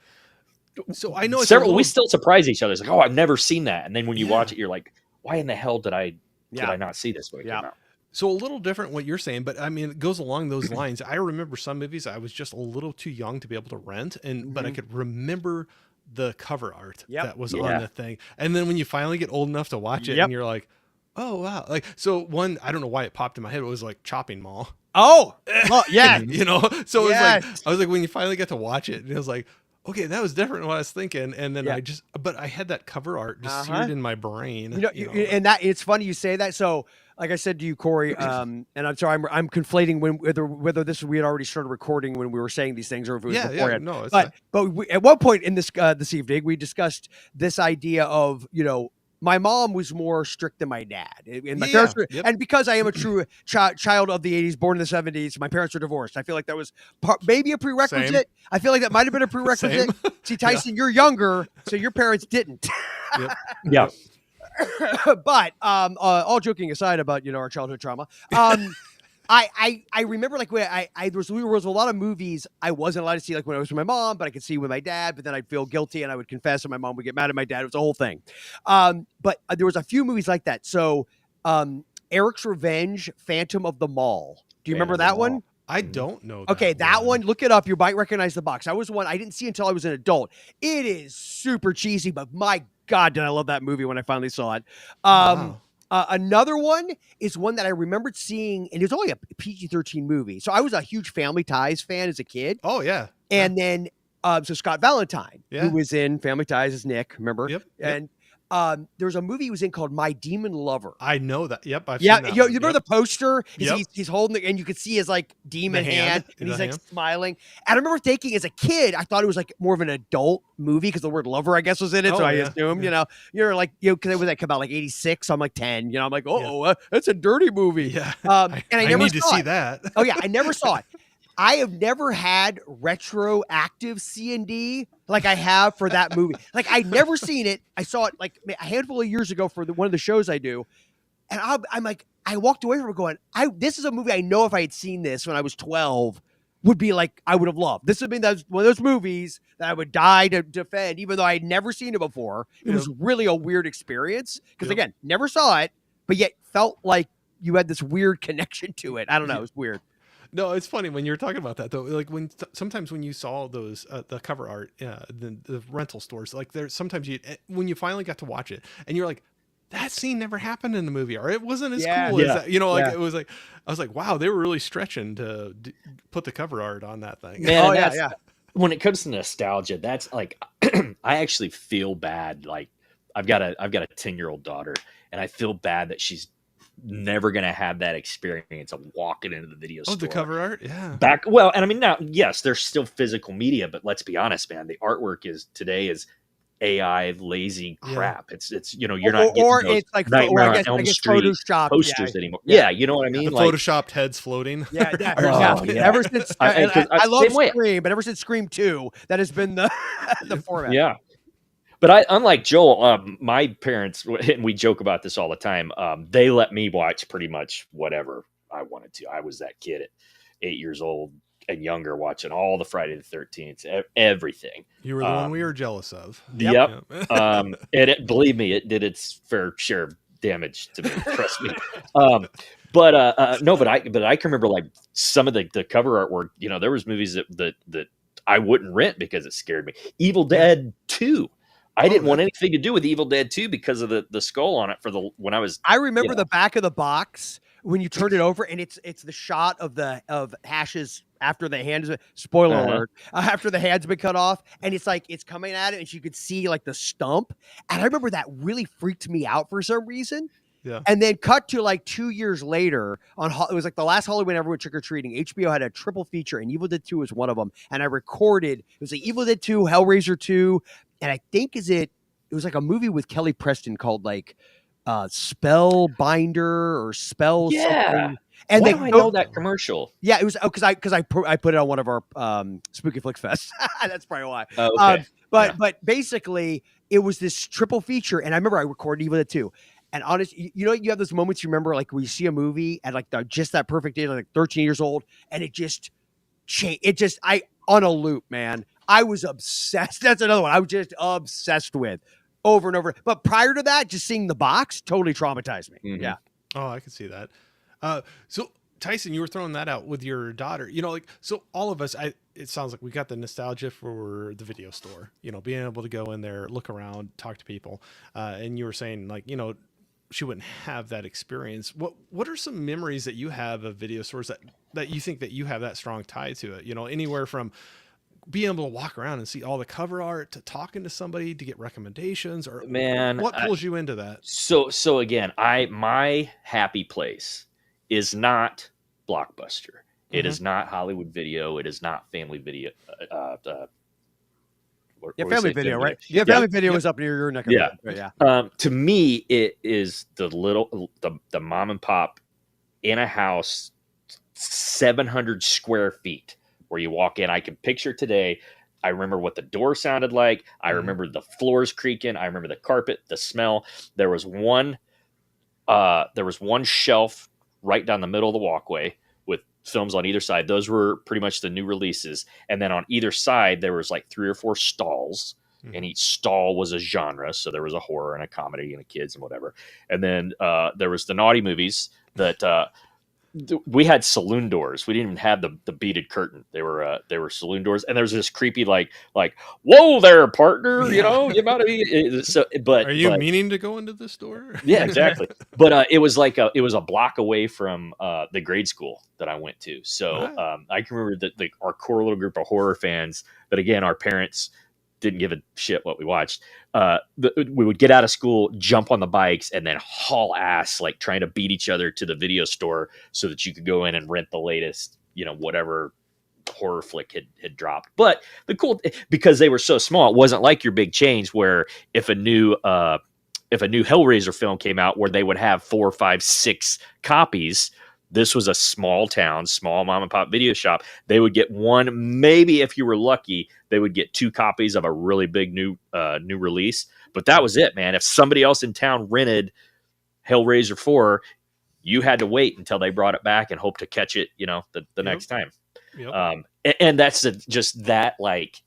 so I know it's several. We still surprise each other. It's like, oh, I've never seen that, and then when you watch it, you're like, why in the hell did I not see this when it came out? So a little different what you're saying, but I mean, it goes along those lines. I remember some movies I was just a little too young to be able to rent, but I could remember the cover art that was on the thing. And then when you finally get old enough to watch it, and you're like, oh wow, like so one, I don't know why it popped in my head. It was like Chopping Mall. Oh, well, yeah, So it was like I was like when you finally get to watch it, and it was like, okay, that was different than what I was thinking. And then but I had that cover art just seared in my brain. And that it's funny you say that. So like I said to you, Corey, and I'm sorry, I'm conflating whether we had already started recording when we were saying these things, or if it was beforehand. No, it's but at one point in this evening, we discussed this idea of my mom was more strict than my dad, and my parents were, and because I am a true child of the 80s, born in the 70s, my parents are divorced. I feel like that was maybe a prerequisite. Same. I feel like that might have been a prerequisite. See, Tyson, you're younger, so your parents didn't. Yeah. But all joking aside about our childhood trauma, I remember like when there was a lot of movies I wasn't allowed to see, like when I was with my mom, but I could see with my dad, but then I'd feel guilty and I would confess and my mom would get mad at my dad. It was a whole thing. But there was a few movies like that. So Eric's Revenge, Phantom of the Mall. Do you remember that one? I don't know. Okay, that one, look it up. You might recognize the box. That was one I didn't see until I was an adult. It is super cheesy, but my God, did I love that movie when I finally saw it. Wow. Another one is one that I remembered seeing, and it was only a PG-13 movie. So I was a huge Family Ties fan as a kid. Oh, yeah. And then, so Scott Valentine, who was in Family Ties as Nick, remember? Yep. And there was a movie he was in called My Demon Lover. I know that. Yep. I've seen that you one. remember the poster? He's holding it, and you could see his like demon hand and he's like smiling. And I remember thinking as a kid, I thought it was like more of an adult movie because the word lover, I guess, was in it. So I assumed, you're like, because it was like about like 86. So I'm like 10. I'm like, that's a dirty movie. Yeah. And I never need to see that. Oh yeah, I never saw it. I have never had retroactive C&D like I have for that movie. Like I'd never seen it. I saw it like a handful of years ago for one of the shows I do. And I'm like, I walked away from it going, this is a movie I know if I had seen this when I was 12 would be like, I would have loved. This would be one of those movies that I would die to defend, even though I had never seen it before. It was really a weird experience because again, never saw it, but yet felt like you had this weird connection to it. I don't know. It was weird. No, it's funny when you're talking about that though. Like sometimes when you saw those the cover art, the rental stores, like there's sometimes when you finally got to watch it, and you're like, that scene never happened in the movie, or it wasn't as Yeah. cool as that. Like Yeah. it was like I was like, wow, they were really stretching to put the cover art on that thing. Man, Oh, and yeah, that's yeah. when it comes to nostalgia, that's like I actually feel bad. Like I've got a 10-year-old daughter, and I feel bad that she's never gonna have that experience of walking into the video Oh, store. the cover art, yeah. And I mean, now, yes, there's still physical media, but let's be honest, man, the artwork today is AI lazy crap. It's you're not getting Or those it's like, Nightmare I on guess Elm Street Photoshopped. posters anymore. Yeah. Yeah, you know what I mean? The Like, photoshopped heads floating. Yeah. Oh, yeah. Ever since I love same way. Scream, but ever since Scream 2, that has been the format. Yeah. But unlike Joel, my parents, and we joke about this all the time, they let me watch pretty much whatever I wanted to. I was that kid at 8 years old and younger watching all the Friday the 13th, everything. You were the one we were jealous of. Yep. And believe me, it did its fair share of damage to me. Trust me. No, but I can remember like some of the cover artwork. There was movies that I wouldn't rent because it scared me. Evil Dead 2. I didn't want anything to do with Evil Dead 2 because of the skull on it when I was. I remember the back of the box when you turn it over, and it's the shot of Hash's after the hands. Spoiler alert! After the hand's been cut off, and it's like it's coming at it, and you could see like the stump. And I remember that really freaked me out for some reason. Yeah. And then cut to like 2 years later it was like the last Halloween ever went trick or treating. HBO had a triple feature, and Evil Dead 2 was one of them. And I recorded. It was like Evil Dead 2, Hellraiser 2, and I think it was like a movie with Kelly Preston called like Spellbinder or Spell something. And why do I know that commercial? Yeah, it was because I put it on one of our Spooky Flick Fest. That's probably why. Oh, okay. But basically it was this triple feature, and I remember I recorded Evil Dead 2. And honestly, you have those moments you remember, like where you see a movie at like just that perfect age, like 13 years old, and it just changed. On a loop, man. I was obsessed. That's another one I was just obsessed with over and over. But prior to that, just seeing the box totally traumatized me. Mm-hmm. Yeah. Oh, I can see that. So Tyson, you were throwing that out with your daughter, so all of us, it sounds like we got the nostalgia for the video store, being able to go in there, look around, talk to people. And you were saying like, she wouldn't have that experience. What are some memories that you have of video stores that you think that you have that strong tie to it? Anywhere from being able to walk around and see all the cover art to talking to somebody to get recommendations, or what pulls you into that? So again, my happy place is not Blockbuster. It is not Hollywood Video. It is not Family Video. Family Video, right? Yeah, Family Video was up near your neck of the woods. Yeah. To me, it is the mom and pop in a house, 700 square feet, where you walk in. I can picture today. I remember what the door sounded like. I remember the floors creaking. I remember the carpet, the smell. There was one shelf right down the middle of the walkway with films on either side. Those were pretty much the new releases. And then on either side, there was like 3 or 4 stalls, and each stall was a genre. So there was a horror and a comedy and a kids and whatever. And then there was the naughty movies that we had saloon doors. We didn't even have the beaded curtain. They were saloon doors. And there's this creepy like, whoa there, partner, you about to be. So, but are you meaning to go into this store? Yeah, exactly. But it was a block away from the grade school that I went to. So I can remember that our core little group of horror fans. But again, our parents didn't give a shit what we watched. We would get out of school, jump on the bikes, and then haul ass, like trying to beat each other to the video store so that you could go in and rent the latest, whatever horror flick had dropped. But because they were so small, it wasn't like your big chains where if a new Hellraiser film came out where they would have 4, 5, 6 copies. This was a small town, small mom and pop video shop. They would get one, maybe if you were lucky, they would get 2 copies of a really big new release. But that was it, man. If somebody else in town rented Hellraiser 4, you had to wait until they brought it back and hope to catch it, the next time. Yep. And that's just that, like,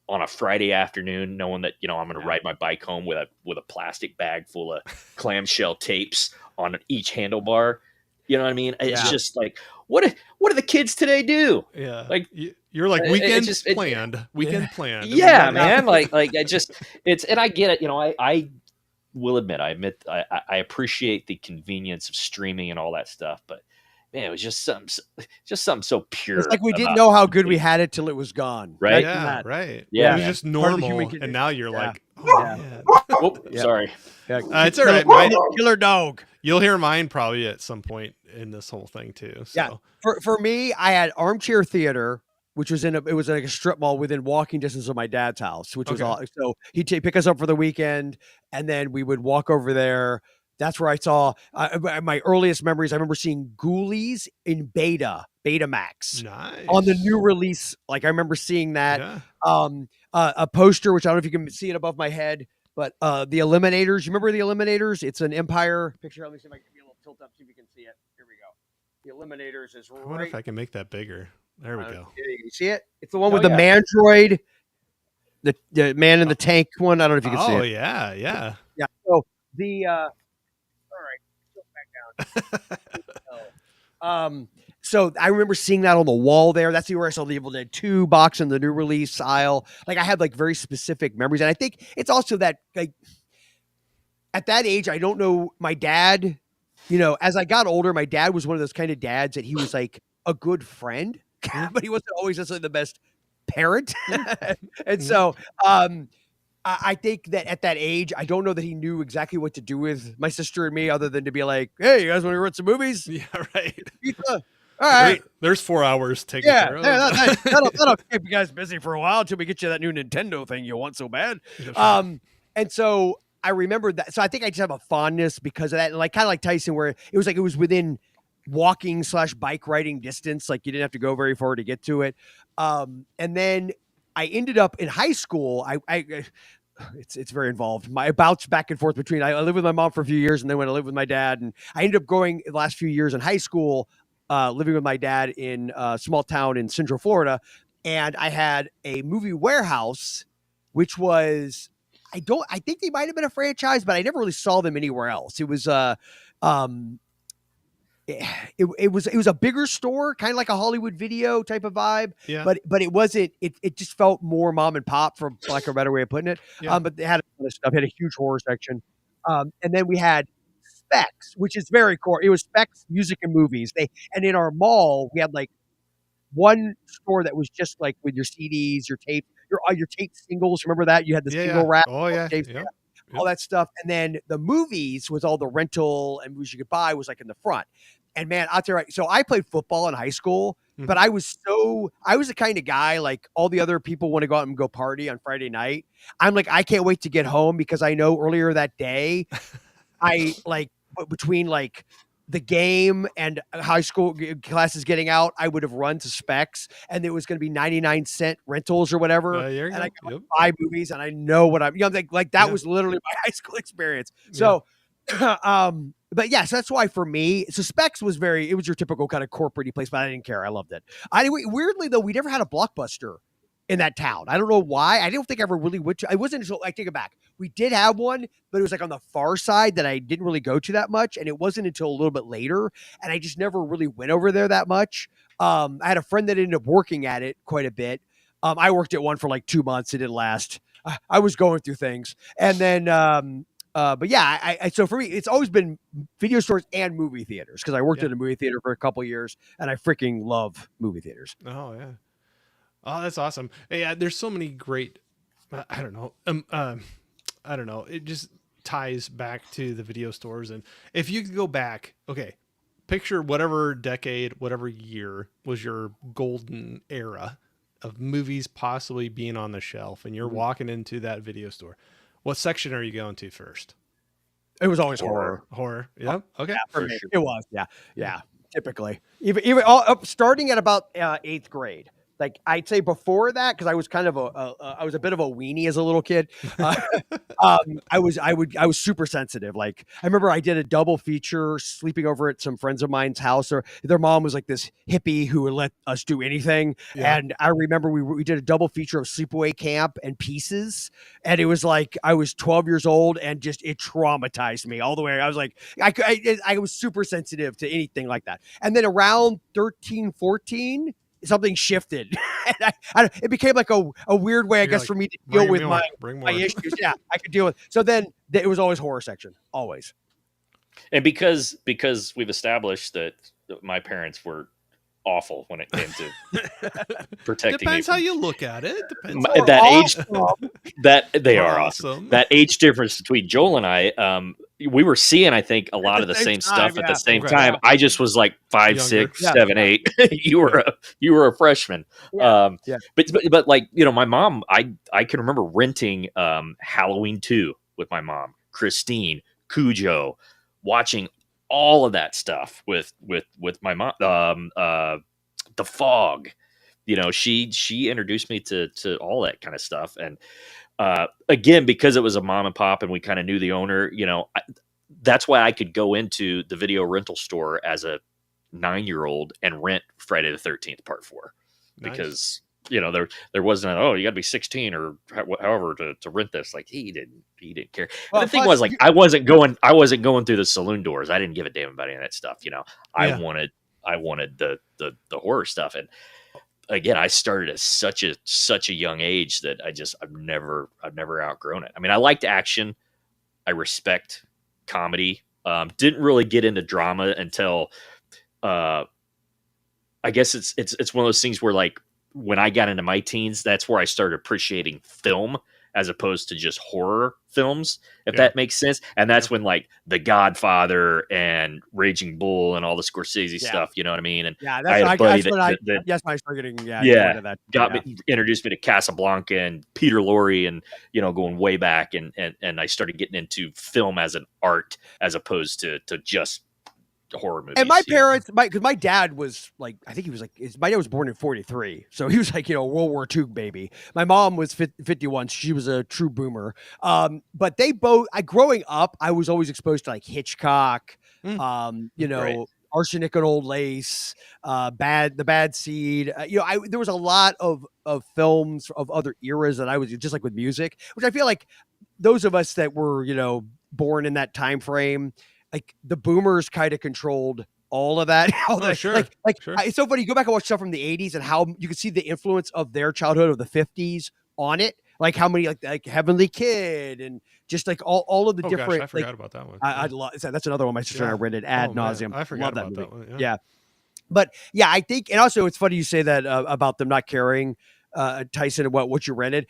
on a Friday afternoon, knowing that, I'm going to ride my bike home with a plastic bag full of clamshell tapes on each handlebar. You know what I mean? It's Yeah. just like, what do the kids today do? Yeah. Like, you're like it weekend just planned. Weekend planned. yeah, man. Like I just and I get it. You know, I will admit, I appreciate the convenience of streaming and all that stuff, but man, it was just something so pure. It's like we didn't about know how good we had it till it was gone. Right? Yeah, That. right. Yeah, it was man. just Part of the human normal, condition. and now you're Yeah. like, oh Yeah. man. Oh, Yeah. sorry. Yeah. It's all right. Killer dog. You'll hear mine probably at some point in this whole thing too. So. Yeah. For me, I had armchair theater, which was it was like a strip mall within walking distance of my dad's house, which was all. So he'd pick us up for the weekend, and then we would walk over there. That's where I saw my earliest memories. I remember seeing Ghoulies in Betamax, Nice. on the new release. Like I remember seeing that. Yeah. A poster, which I don't know if you can see it above my head, but the Eliminators. You remember the Eliminators? It's an Empire picture. Let me see if I can give you a little tilt up, see if you can see it. Here we go. The Eliminators is right. I wonder if I can make that bigger. There we go. You see it? It's the one with the Mandroid, the man in the tank one. I don't know if you can see it. Oh yeah, yeah. Yeah. So the all right, back down. So I remember seeing that on the wall there. That's where I saw the Evil Dead 2 box in the new release aisle. Like I had like very specific memories, and I think it's also that like at that age, I don't know. My dad, you know, as I got older, my dad was one of those kind of dads that he was like a good friend, but he wasn't always necessarily the best parent. And so I think that at that age, I don't know that he knew exactly what to do with my sister and me, other than to be like, "Hey, you guys want to rent some movies? Yeah, right. Pizza? All right." There's 4 hours taken Yeah, care of. that'll keep you guys busy for a while until we get you that new Nintendo thing you want so bad. And so I remember that. So I think I just have a fondness because of that, and like kind of like Tyson, where it was within walking / bike riding distance. Like you didn't have to go very far to get to it. And then I ended up in high school. It's very involved. I bounced back and forth between. I lived with my mom for a few years, and then when I lived with my dad, and I ended up going the last few years in high school, living with my dad in a small town in Central Florida, and I had a movie warehouse, which was I think they might have been a franchise, but I never really saw them anywhere else. It was it was a bigger store, kind of like a Hollywood Video type of vibe. Yeah. But it wasn't. It just felt more mom and pop, for lack of a better way of putting it. Yeah. But they had a ton of stuff. It had a huge horror section, and then we had Specs, which is very core. It was Specs Music and Movies. And in our mall we had like one store that was just like with your CDs, your tape, your tape singles. Remember that you had the single rack. Oh yeah. Tapes, Yep. all that stuff. And then the movies with all the rental and movies you could buy was like in the front. And man, I'll tell you, so I played football in high school, but I was the kind of guy, like all the other people want to go out and go party on Friday night. I'm like, I can't wait to get home because I know earlier that day, I like between like the game and high school classes getting out, I would have run to Specs, and it was going to be 99-cent rentals or whatever. And I got 5 movies, and I know what I'm, like that was literally my high school experience. So, but yeah, so that's why for me, so Specs was it was your typical kind of corporate-y place, but I didn't care. I loved it. Weirdly though, we never had a Blockbuster in that town. I don't know why. I don't think I ever really went to. I wasn't until I take it back. We did have one, but it was like on the far side that I didn't really go to that much, and it wasn't until a little bit later, and I just never really went over there that much. I had a friend that ended up working at it quite a bit. I worked at one for like 2 months. It didn't last. I was going through things, and then but yeah, so for me, it's always been video stores and movie theaters because I worked at a movie theater for a couple years, and I freaking love movie theaters. Oh yeah. Oh, that's awesome. Yeah, there's so many great. I don't know. I don't know. It just ties back to the video stores, and if you could go back, okay, picture whatever decade, whatever year was your golden era of movies possibly being on the shelf, and you're walking into that video store. What section are you going to first? It was always horror. Horror. Yeah. Okay. Yeah, for me. It was. Yeah. Typically, even starting at about 8th grade. Like I'd say before that, because I was kind of I was a bit of a weenie as a little kid. I was super sensitive. Like I remember I did a double feature sleeping over at some friends of mine's house, or their mom was like this hippie who would let us do anything. Yeah. And I remember we did a double feature of Sleepaway Camp and Pieces, and it was like I was 12 years old, and just it traumatized me all the way. I was like, I was super sensitive to anything like that. And then around 13, 14, something shifted. And it became like a weird way, I guess, like, for me to deal with my more. issues. Yeah, I could deal with. So then it was always horror section, always. And because we've established that my parents were awful when it came to protecting. Depends how you look at it. Depends. That age, that they are awesome. That age difference between Joel and I, we were seeing, I think, a lot of the same stuff at the same time. I just was like 5, 6, 7, 8. You were a freshman. But like, you know, my mom, I can remember renting Halloween 2 with my mom, Christine, Cujo, watching all of that stuff with my mom. The Fog, you know, she introduced me to all that kind of stuff. And again, because it was a mom and pop and we kind of knew the owner, you know, that's why I could go into the video rental store as a 9-year-old and rent Friday the 13th Part 4. Nice. Because, you know, there wasn't, oh, you got to be 16 or however to rent this. Like he didn't care. Well, the thing was, like, I wasn't going through the saloon doors. I didn't give a damn about any of that stuff. You know, I wanted the horror stuff. And again, I started at such a young age that I've never outgrown it. I mean, I liked action. I respect comedy. Didn't really get into drama until I guess it's one of those things where, like, when I got into my teens, that's where I started appreciating film as opposed to just horror films, if that makes sense. And that's when, like, The Godfather and Raging Bull and all the Scorsese stuff, you know what I mean? And I had a buddy that's when I started getting, introduced me to Casablanca and Peter Lorre, and, you know, going way back. And I started getting into film as an art as opposed to just horror movies. And my parents, because my dad was like, I think he was like, my dad was born in 43. So he was like, you know, World War II baby. My mom was 51. She was a true boomer. But they both, growing up, I was always exposed to like Hitchcock, you know, Arsenic and Old Lace, The Bad Seed. You know, there was a lot of films of other eras that I was just like with music, which I feel like those of us that were, you know, born in that time frame, like the boomers kind of controlled all of that. Sure. It's so funny. You go back and watch stuff from the 80s and how you can see the influence of their childhood of the 50s on it. Like how many like Heavenly Kid and just like all of the different. Gosh, I forgot about that one. I love that's another one my sister and I rented ad nauseum. I forgot about that one. Yeah. But yeah, I think, and also it's funny you say that about them not caring, Tyson, about what you rented.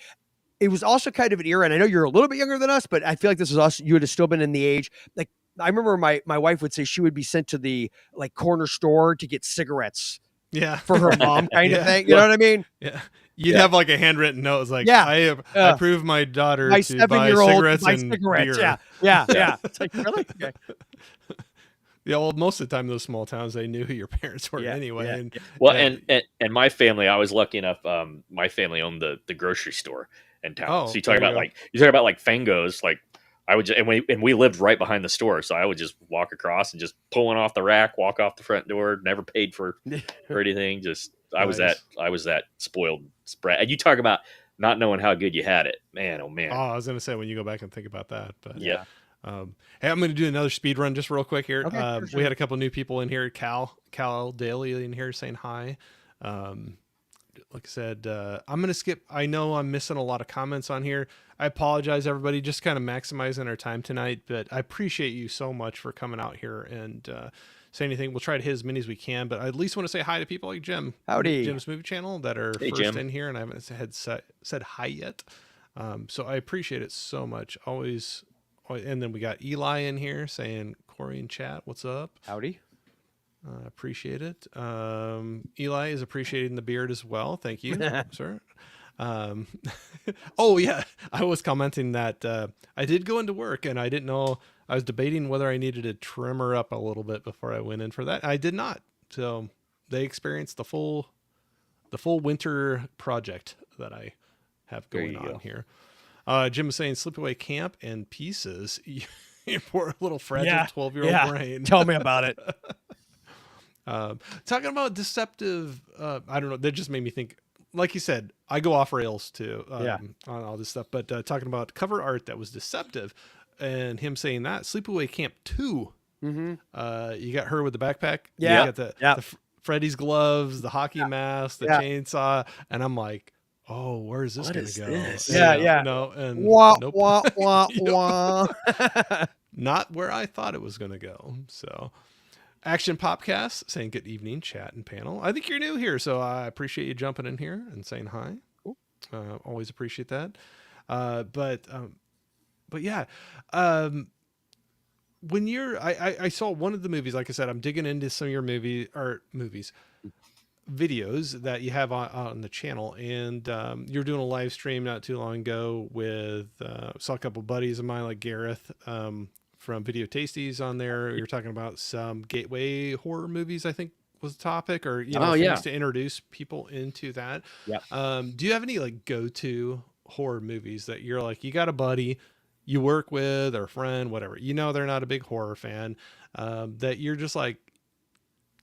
It was also kind of an era, and I know you're a little bit younger than us, but I feel like this was us. You would have still been in the age. Like I remember my wife would say she would be sent to the like corner store to get cigarettes. Yeah. For her mom kind of thing. You know what I mean? Yeah. You'd have like a handwritten note. It's like, I approve my daughter my to buy cigarettes and cigarettes. beer. Yeah. It's like, really? Okay. Yeah, well, most of the time, those small towns, they knew who your parents were anyway. And my family, I was lucky enough. My family owned the grocery store in town. So you talk about like Fangos. Like I would, and we lived right behind the store, so I would just walk across and just pull one off the rack, walk off the front door. Never paid for anything. Just I was that spoiled spread. And you talk about not knowing how good you had it, man. Oh man. Oh, I was gonna say when you go back and think about that, but yeah. Hey, I'm going to do another speed run just real quick here. Okay, sure. We had a couple new people in here. Cal Daly in here saying hi. Like I said, I'm going to skip. I know I'm missing a lot of comments on here. I apologize, everybody. Just kind of maximizing our time tonight, but I appreciate you so much for coming out here and say anything. We'll try to hit as many as we can, but I at least want to say hi to people like Jim. Howdy. Jim's Movie Channel that are first Jim. In here, and I haven't said hi yet. So I appreciate it so much. Always. And then we got Eli in here saying, Corey in chat, what's up? Howdy. Appreciate it. Eli is appreciating the beard as well. Thank you, sir. Oh, yeah. I was commenting that I did go into work and I didn't know. I was debating whether I needed to trim her up a little bit before I went in for that. I did not. So they experienced the full the full winter project that I have going on here. Jim was saying Sleepaway Camp and Pieces. Your poor little fragile 12-year-old brain. Tell me about it. Talking about deceptive, I don't know. That just made me think. Like you said, I go off rails too on all this stuff. But talking about cover art that was deceptive, and him saying that Sleepaway Camp 2. Mm-hmm. You got her with the backpack. Yeah. You got the Freddy's gloves, the hockey mask, the chainsaw, and I'm like, oh, where is this going to go? This? No, and nope. Wah. Not where I thought it was going to go. So, Action Popcast saying good evening, chat and panel. I think you're new here, so I appreciate you jumping in here and saying hi. Cool. Always appreciate that. But yeah, when you're, I saw one of the movies. Like I said, I'm digging into some of your videos that you have on the channel, and you're doing a live stream not too long ago with saw a couple buddies of mine like Gareth from Video Tasties on there. You're talking about some gateway horror movies, I think was the topic, or things to introduce people into that. Do you have any like go-to horror movies that you're like, you got a buddy you work with or a friend, whatever, they're not a big horror fan, that you're just like,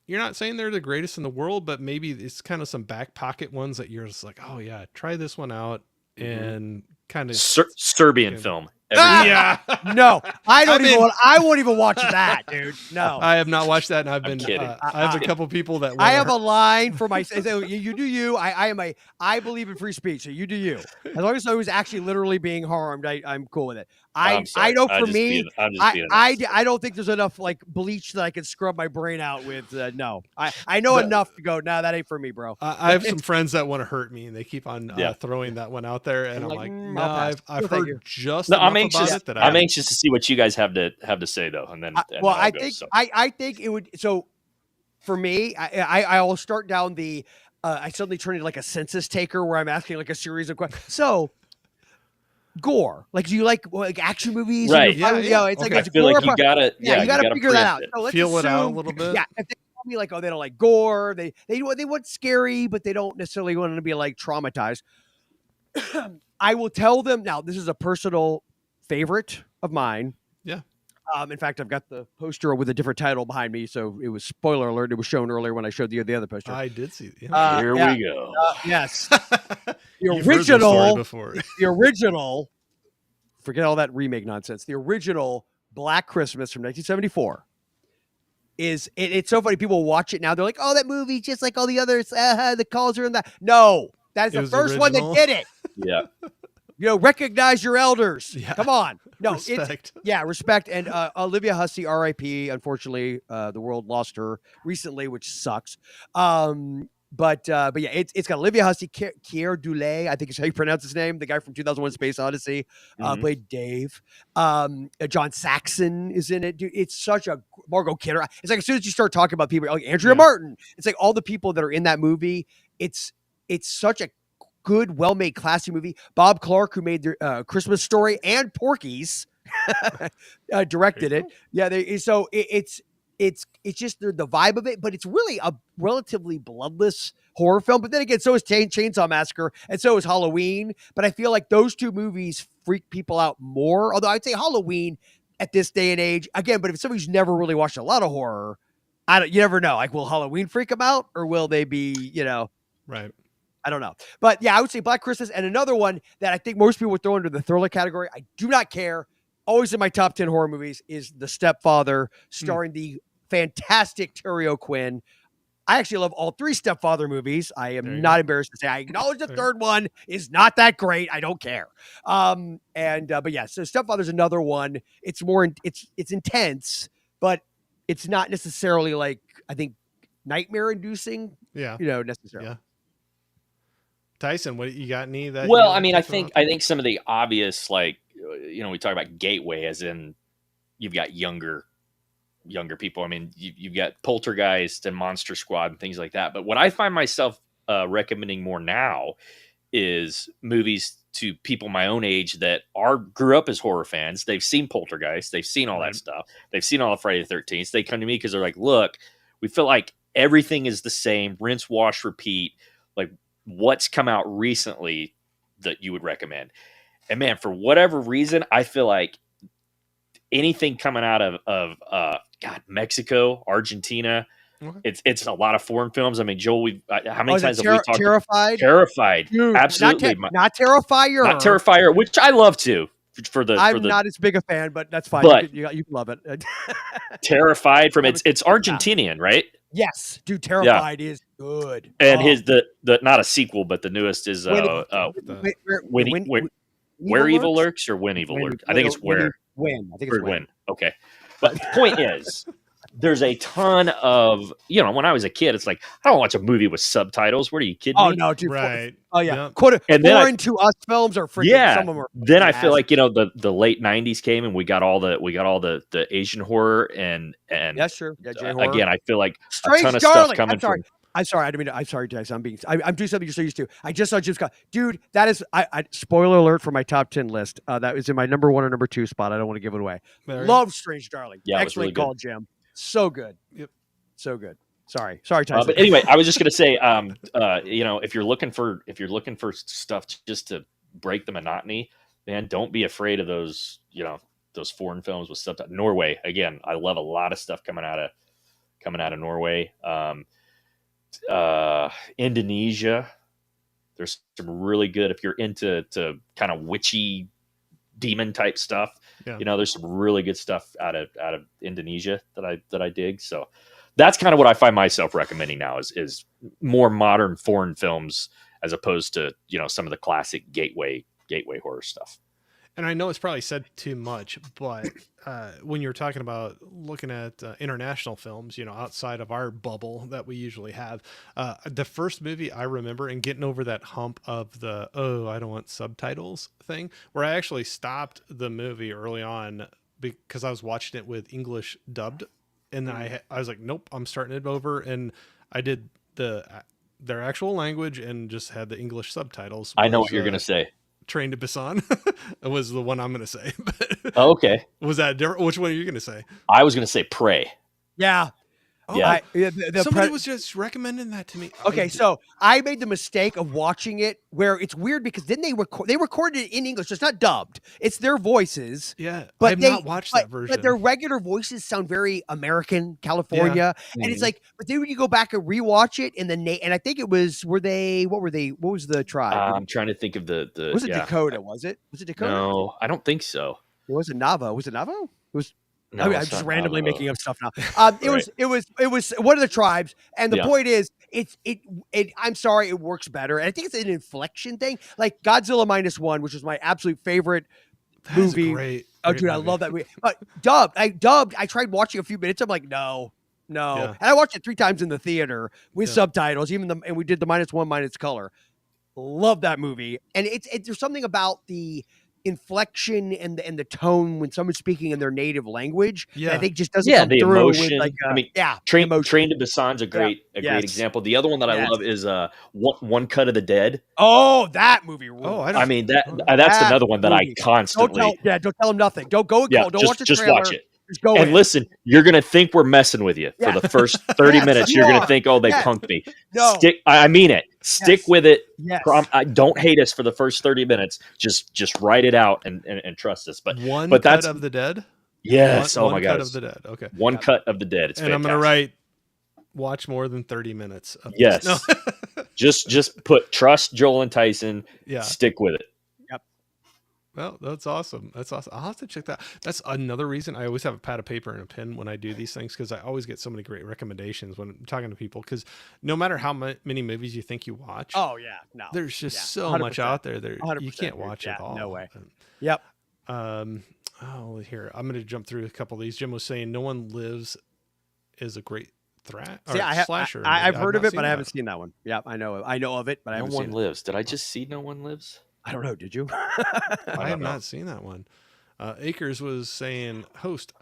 you're not saying they're the greatest in the world, but maybe it's kind of some back pocket ones that you're just like, oh yeah, try this one out, and kind of Serbian film. No, I won't even watch that, dude. No, I have not watched that, and I've been kidding. I have a couple people that I have a line for my. So you do you. I believe in free speech, so you do you. As long as I was actually literally being harmed, I'm cool with it. I know for me, I don't think there's enough like bleach that I can scrub my brain out with. No, I know enough to go. No, that ain't for me, bro. I have some friends that want to hurt me, and they keep on throwing that one out there, and I'm like, no, I've heard just. I'm anxious to see what you guys have to say though, and then. I think it would. So, for me, I will start down the. I suddenly turn into like a census taker where I'm asking like a series of questions. So, gore. Like, do you like action movies? Right. It's like I feel like you gotta figure that out. So feel it out a little bit. Yeah. If they tell me like, oh, they don't like gore. They want scary, but they don't necessarily want to be like traumatized. I will tell them now. This is a personal favorite of mine. Yeah. In fact, I've got the poster with a different title behind me, so it was spoiler alert. It was shown earlier when I showed the other poster. I did see. Here we go. Yes, the original. Forget all that remake nonsense. The original Black Christmas from 1974 is. It's so funny. People watch it now. They're like, "Oh, that movie just like all the others. The calls are in that." No, that's the first one that did it. Yeah. Recognize your elders. Yeah. Come on. No, respect. Respect. And Olivia Hussey, R.I.P. Unfortunately, the world lost her recently, which sucks. But yeah, it's got Olivia Hussey, Keir Dullea, I think is how you pronounce his name. The guy from 2001: Space Odyssey played Dave. John Saxon is in it. Dude, it's such a Margot Kidder. It's like as soon as you start talking about people like Andrea Martin, it's like all the people that are in that movie. It's such a good, well-made, classy movie. Bob Clark, who made the Christmas Story and Porky's, directed it. Yeah, it's just the vibe of it, but it's really a relatively bloodless horror film. But then again, so is Chainsaw Massacre, and so is Halloween. But I feel like those two movies freak people out more. Although I'd say Halloween at this day and age, again, but if somebody's never really watched a lot of horror, you never know. Like, will Halloween freak them out, or will they be, right? I don't know. But yeah, I would say Black Christmas. And another one that I think most people would throw into the thriller category, I do not care, always in my top 10 horror movies, is The Stepfather, starring the fantastic Terry O'Quinn. I actually love all three Stepfather movies. I am not embarrassed to say I acknowledge the third one is not that great. I don't care. But yeah, so Stepfather's another one. It's more, it's intense, but it's not necessarily like, I think, nightmare inducing. Yeah. Necessarily. Yeah. Tyson, what you got? Any that? Well, I mean, I think some of the obvious, like, we talk about gateway, as in you've got younger people. I mean, you've got Poltergeist and Monster Squad and things like that. But what I find myself recommending more now is movies to people my own age that grew up as horror fans. They've seen Poltergeist, they've seen all that stuff, they've seen all of Friday the 13th. They come to me because they're like, "Look, we feel like everything is the same, rinse, wash, repeat. like what's come out recently that you would recommend. And man, for whatever reason, I feel like anything coming out of Mexico, Argentina, it's a lot of foreign films. I mean, Joel, how many times have we talked Terrified? Terrified. Dude, Absolutely. Not Terrifier. Not Terrifier, which I love too. I'm not as big a fan, but that's fine. But you can love it. Terrified from it's Argentinian, right? Yes, dude. Terrified is good. And his the not a sequel, but the newest is Where Evil Lurks or When Evil Lurks. I think it's Where. When. I think it's When. Okay. But the point is, there's a ton of, when I was a kid, it's like, I don't watch a movie with subtitles. What are you kidding me? Oh, no, dude. Right. Oh, yeah. Yep. And then foreign to us films are freaking, some of them are. Then I feel like, the late 90s came and we got all the Asian horror and yeah, sure. Yeah, J-horror. Again, I feel like Strange a ton of Darling. stuff coming from. I'm sorry. I didn't mean to. I'm sorry, Tyson. I'm doing something you're so used to. I just saw Jim Scott. Dude, that is. Spoiler alert for my top 10 list. That was in my number 1 or number 2 spot. I don't want to give it away. Love Strange Darling. Yeah, excellent really call, Jim. So good. Yep. So good. Sorry, Tyson. But anyway, I was just gonna say, if you're looking for stuff just to break the monotony, man, don't be afraid of those. Those foreign films with subtitles. Norway, again, I love a lot of stuff coming out of Norway. Indonesia, there's some really good, if you're into kind of witchy demon type stuff, there's some really good stuff out of Indonesia that I dig. So that's kind of what I find myself recommending now is more modern foreign films as opposed to some of the classic gateway horror stuff. And I know it's probably said too much, but when you're talking about looking at international films, outside of our bubble that we usually have, the first movie I remember and getting over that hump of the, I don't want subtitles thing, where I actually stopped the movie early on because I was watching it with English dubbed. And then I was like, nope, I'm starting it over. And I did their actual language and just had the English subtitles. I know what you're going to say. Train to Busan was the one I'm going to say. Oh, okay. Was that different? Which one are you going to say? I was going to say Prey. Yeah. Oh, yeah. Somebody was just recommending that to me. Okay, so I made the mistake of watching it where it's weird because then they recorded it in English. It's not dubbed. It's their voices. Yeah, but I've not watched that version. But their regular voices sound very American, California. Yeah. And it's like, but then when you go back and rewatch it, and I think it was, what was the tribe? I'm trying to think of the was it Dakota? Was it Dakota? No, I don't think so. It wasn't Navajo. Was it Navajo? It was. No, I'm just randomly making up stuff now. It was one of the tribes, and the point is, I'm sorry, it works better, and I think it's an inflection thing. Like Godzilla -1, which is my absolute favorite movie. Great dude, movie. I love that movie. But dubbed. I tried watching a few minutes. I'm like, no. Yeah. And I watched it 3 times in the theater with subtitles. And we did the -1 color. Love that movie, and there's something about the inflection and the tone when someone's speaking in their native language. I think just doesn't come through emotion. with Train to Busan's a great example. The other one that I love is One Cut of the Dead. Oh, that movie rules. That's another one that I constantly don't tell them nothing. Don't go and call. Don't watch the trailer. Just watch it. And listen, you're going to think we're messing with you for the first 30 minutes. You're going to think, they punked me. No. I mean it. Stick with it. Yes. Don't hate us for the first 30 minutes. Just write it out and trust us. But Cut of the Dead? Yes. One my God. Cut of the Dead. Okay. One Cut of the Dead. It's and fantastic. I'm going to write, watch more than 30 minutes. Of yes. No. just put trust Joel and Tyson. Yeah. Stick with it. Well, that's awesome. I'll have to check that. That's another reason I always have a pad of paper and a pen when I do these things, because I always get so many great recommendations when I'm talking to people, because no matter how many movies you think you watch, there's just so much out there you can't watch it all. No way. Yep. Here, I'm going to jump through a couple of these. Jim was saying No One Lives is a great slasher. I've heard of it, but I haven't seen that one. Yeah, I know of it, but I haven't seen it. No One Lives. Did I just see No One Lives? I don't know. Did you? I have not seen that one. Akers was saying, host,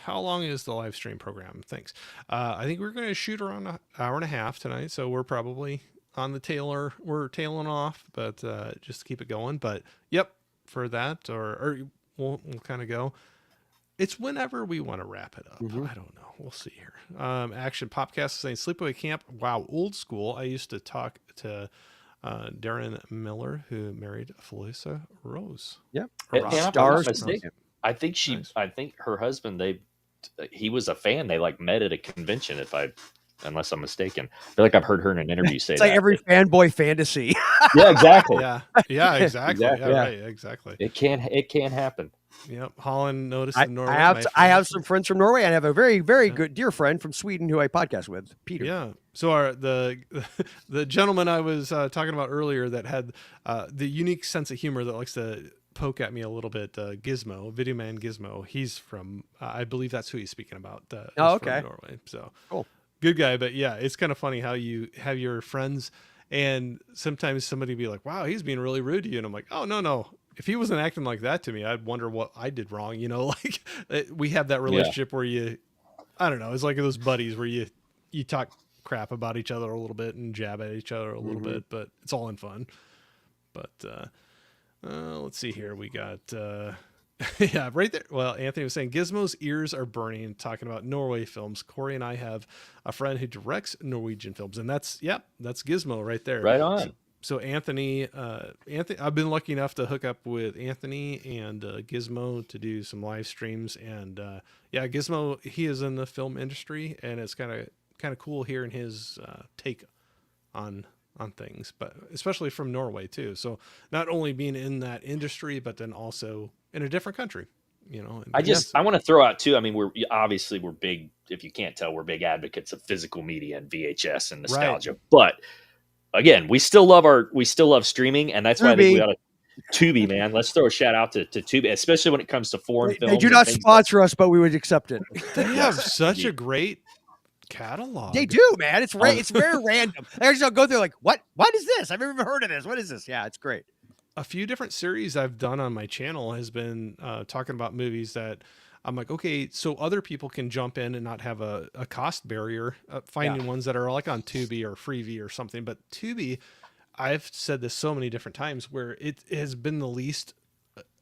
how long is the live stream program? Thanks. I think we're going to shoot around an hour and a half tonight, so we're probably on the we're tailing off, but just keep it going. But yep, for that, or we'll kind of go. It's whenever we want to wrap it up. Mhm. I don't know. We'll see here. Action Popcast is saying Sleepaway Camp. Wow, old school. I used to talk to Darren Miller, who married Felissa Rose. Yep. And if I'm not Stars. mistaken, I think Nice. I think her husband, he was a fan. They like met at a convention, unless I'm mistaken. I feel like I've heard her in an interview say It's that. like every fanboy fantasy. Yeah, exactly. Yeah, exactly. Exactly. Yeah, right, exactly. It can happen. Yep. Holland noticed I in Norway. I have some friends from Norway, and I have a very, very good dear friend from Sweden who I podcast with, Peter. Yeah. So the gentleman I was talking about earlier that had the unique sense of humor that likes to poke at me a little bit, Gizmo, Video Man Gizmo. He's from, I believe that's who he's speaking about. Oh, from okay. Norway. So Cool. Good guy, but yeah, it's kind of funny how you have your friends, and sometimes somebody be like, "Wow, he's being really rude to you," and I'm like, "Oh no. If he wasn't acting like that to me, I'd wonder what I did wrong." You know, like we have that relationship where I don't know, it's like those buddies where you talk crap about each other a little bit and jab at each other a little bit, but it's all in fun. But let's see here. We got yeah, right there. Well, Anthony was saying Gizmo's ears are burning, talking about Norway films. Corey and I have a friend who directs Norwegian films, and that's Gizmo right there. Right on. So Anthony, I've been lucky enough to hook up with Anthony and Gizmo to do some live streams, and yeah, Gizmo, he is in the film industry, and it's kind of cool hearing his take on things, but especially from Norway too. So not only being in that industry, but then also in a different country, you know. I want to throw out too. I mean, we're big. If you can't tell, we're big advocates of physical media and VHS and nostalgia. Right. But again, we still love streaming, and that's why I think we got to Tubi, man. Let's throw a shout out to Tubi, especially when it comes to foreign films. They do not sponsor us, but we would accept it. They have such a great catalog. They do, man. It's very random. I just go through like, what is this? I've never even heard of this. What is this? Yeah, it's great. A few different series I've done on my channel has been talking about movies that I'm like, okay, so other people can jump in and not have a cost barrier, finding ones that are like on Tubi or Freevee or something. But Tubi, I've said this so many different times, where it has been the least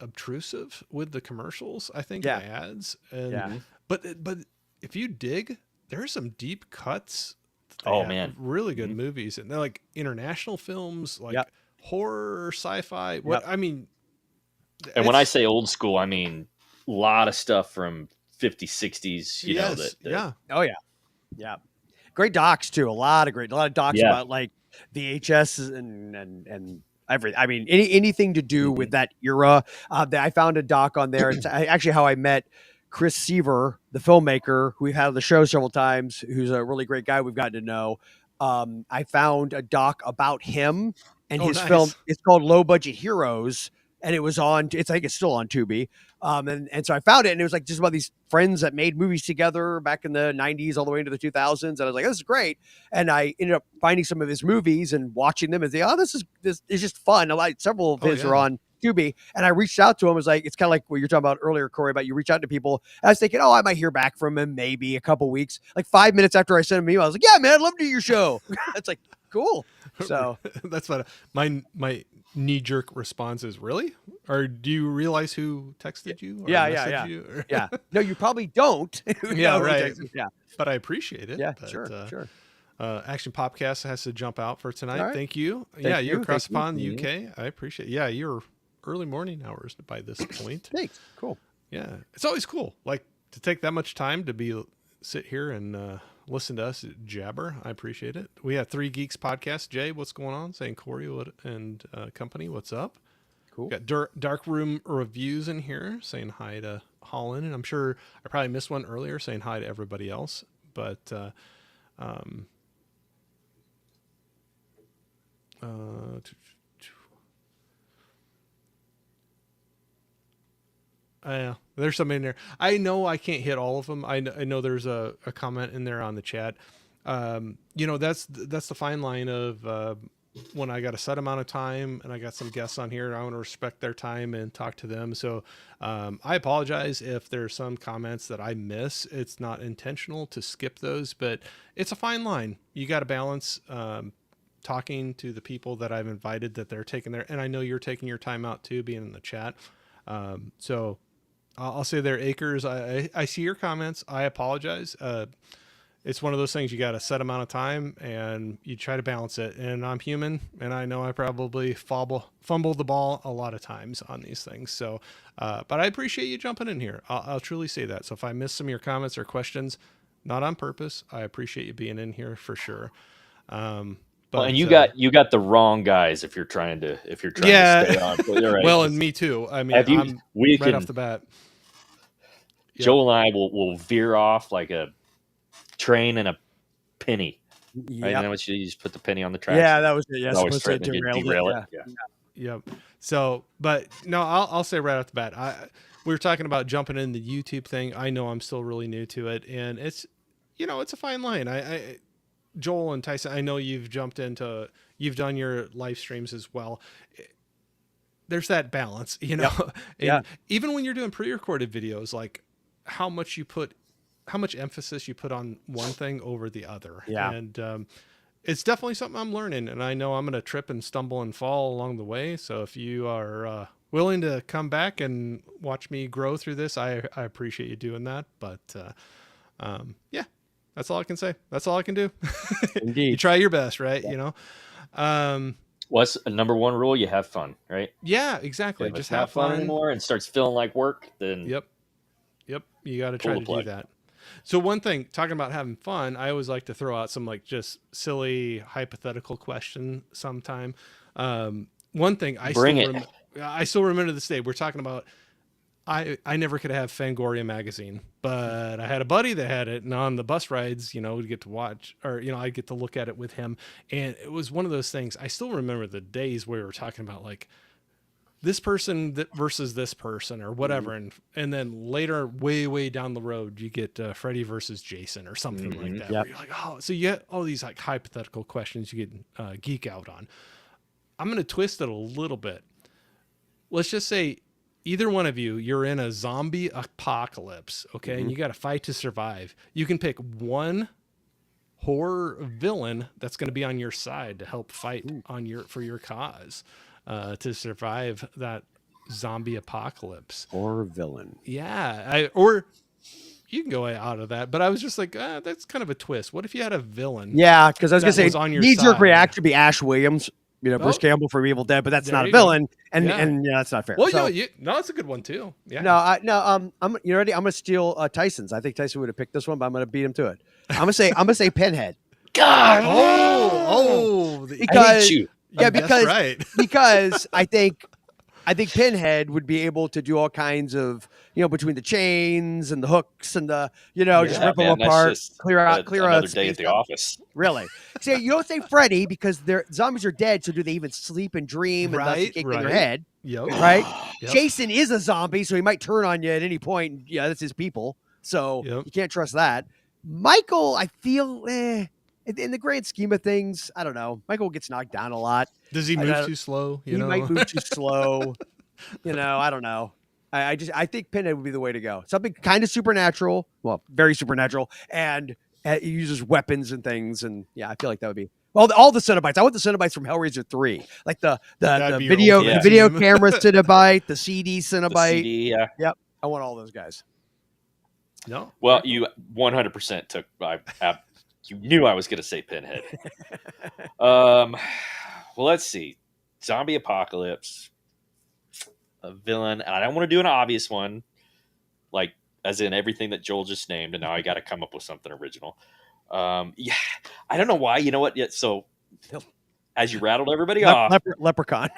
obtrusive with the commercials, I think, the ads. And, but if you dig, there are some deep cuts. Oh man, really good movies, and they're like international films, like horror, sci-fi. What I mean, and when I say old school, I mean a lot of stuff from 50s, 60s. You know oh yeah, great docs too. A lot of docs about like VHS and everything. I mean, anything to do with that era. I found a doc on there. It's actually how I met Chris Seaver, the filmmaker who we've had on the show several times, who's a really great guy we've gotten to know. I found a doc about him and his film. It's called Low Budget Heroes, and it was on. I think it's still on Tubi. And so I found it, and it was like just about these friends that made movies together back in the 90s all the way into the 2000s. And I was like, this is great. And I ended up finding some of his movies and watching them and say, this is just fun. Several of his are on Tubi. And I reached out to him. I was like, it's kind of like what you're talking about earlier, Corey, about you reach out to people. And I was thinking, I might hear back from him maybe a couple weeks. Like 5 minutes after I sent him an email, I was like, yeah, man, I'd love to do your show. It's like, cool. So that's what my knee-jerk response is. Really? Or do you realize who texted you? Or yeah. you? Yeah. No, you probably don't. Right. Yeah. But I appreciate it. Yeah, but, sure. Action Popcast has to jump out for tonight. Right. Thank you. You're across the pond, UK. I appreciate it. Yeah, you're early morning hours by this point. Thanks. Cool. Yeah. It's always cool. Like to take that much time to sit here and listen to us jabber. I appreciate it. We have 3 Geeks podcast. Jay, what's going on? Saying Corey and company, what's up? Cool. Got Dark Room Reviews in here saying hi to Holland, and I'm sure I probably missed one earlier saying hi to everybody else. But there's something in there. I know I can't hit all of them. I know there's a comment in there on the chat. That's the fine line of when I got a set amount of time and I got some guests on here, and I want to respect their time and talk to them. So I apologize if there's some comments that I miss. It's not intentional to skip those, but it's a fine line. You got to balance talking to the people that I've invited, that they're taking and I know you're taking your time out too, being in the chat. So I'll say there, Acres. I see your comments. I apologize. It's one of those things, you got a set amount of time and you try to balance it. And I'm human, and I know I probably fumble the ball a lot of times on these things. So, but I appreciate you jumping in here. I'll truly say that. So if I miss some of your comments or questions, not on purpose, I appreciate you being in here for sure. But and you got the wrong guys if you're trying to stay on. Right. Well, and me too. I mean, off the bat. Yep. Joel and I will veer off like a train and a penny. Yep. Right? You know what you just put the penny on the track. Yeah, that was it. Yeah, always threatening to derail it. Yeah. Yep. So, but no, I'll say right off the bat, we were talking about jumping in the YouTube thing. I know I'm still really new to it, and it's a fine line. Joel and Tyson, I know you've done your live streams as well. There's that balance, Yep. And even when you're doing pre-recorded videos, like how much emphasis you put on one thing over the other. Yeah. And it's definitely something I'm learning, and I know I'm going to trip and stumble and fall along the way. So if you are willing to come back and watch me grow through this, I appreciate you doing that. But yeah. That's all I can say. That's all I can do. Indeed. You try your best, right? Yeah. What's a number one rule? You have fun, right? Yeah, exactly. If just it's have not fun fun anymore and starts feeling like work, then Yep. You got to try to do that. So one thing, talking about having fun, I always like to throw out some like just silly hypothetical question sometime. One thing I still remember to this day, we're talking about, I never could have Fangoria magazine, but I had a buddy that had it, and on the bus rides, we'd get to watch, or, I'd get to look at it with him. And it was one of those things. I still remember the days where we were talking about like this person versus this person or whatever. Mm-hmm. And then later, way down the road, you get Freddy versus Jason or something like that. Yep. Where you're like, oh, so you get all these like hypothetical questions you get geek out on. I'm going to twist it a little bit. Let's just say, either one of you're in a zombie apocalypse, okay? Mm-hmm. And you got to fight to survive. You can pick one horror villain that's going to be on your side to help fight for your cause, to survive that zombie apocalypse. Horror villain. Yeah. Or you can go out of that, but I was just like, that's kind of a twist. What if you had a villain? Yeah, because I was going to say, on your knee-jerk reaction would be Ash Williams. Bruce Campbell from Evil Dead, but that's not a villain, and that's not fair. Well, no, it's a good one too. Yeah. No, you ready? I'm gonna steal Tyson's. I think Tyson would have picked this one, but I'm gonna beat him to it. I'm gonna say Pinhead. God, because I hate you. Yeah, because right. because I think Pinhead would be able to do all kinds of, between the chains and the hooks and the, just rip them apart, clear out another day at the office. Really? See, you don't say Freddy because their zombies are dead, so do they even sleep and dream and thus kick in your head? Yep. Right? Yep. Jason is a zombie, so he might turn on you at any point. And, that's his people. So you can't trust that. Michael, I feel, in the grand scheme of things, I don't know. Michael gets knocked down a lot. Does he move too slow? He might move too slow. I don't know. I think Pinhead would be the way to go. Something kind of supernatural. Well, very supernatural. And he uses weapons and things. And I feel like that would be. Well, all the Cenobites. I want the Cenobites from Hellraiser 3. Like the video camera Cenobite, the CD Cenobite. CD, yeah. Yep. I want all those guys. No. Well, you 100% took. You knew I was going to say Pinhead. Well, let's see. Zombie apocalypse. A villain, and I don't want to do an obvious one, like as in everything that Joel just named, and now I got to come up with something original. I don't know why. You know what? Yet, so as you rattled everybody off, Leprechaun.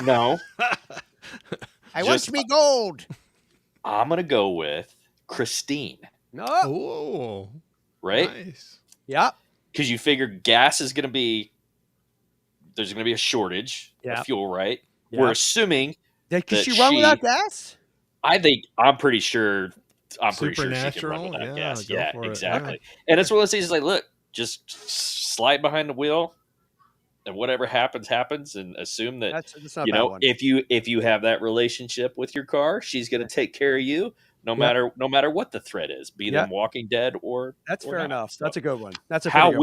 No, I want to be gold. I'm gonna go with Christine. No, oh, right? Nice. Yeah, because you figure gas is gonna be there's gonna be a shortage of fuel, right? Yeah. We're assuming. Can she run without gas? I'm pretty sure she can run Supernatural? without gas. Go Yeah, for it. exactly. And it's one of those things like, look, just slide behind the wheel and whatever happens, and assume that, that's not a bad one. if you have that relationship with your car, she's going to take care of you no matter what the threat is, be them Walking Dead or That's or fair not. enough. So That's a good one. That's a how pretty good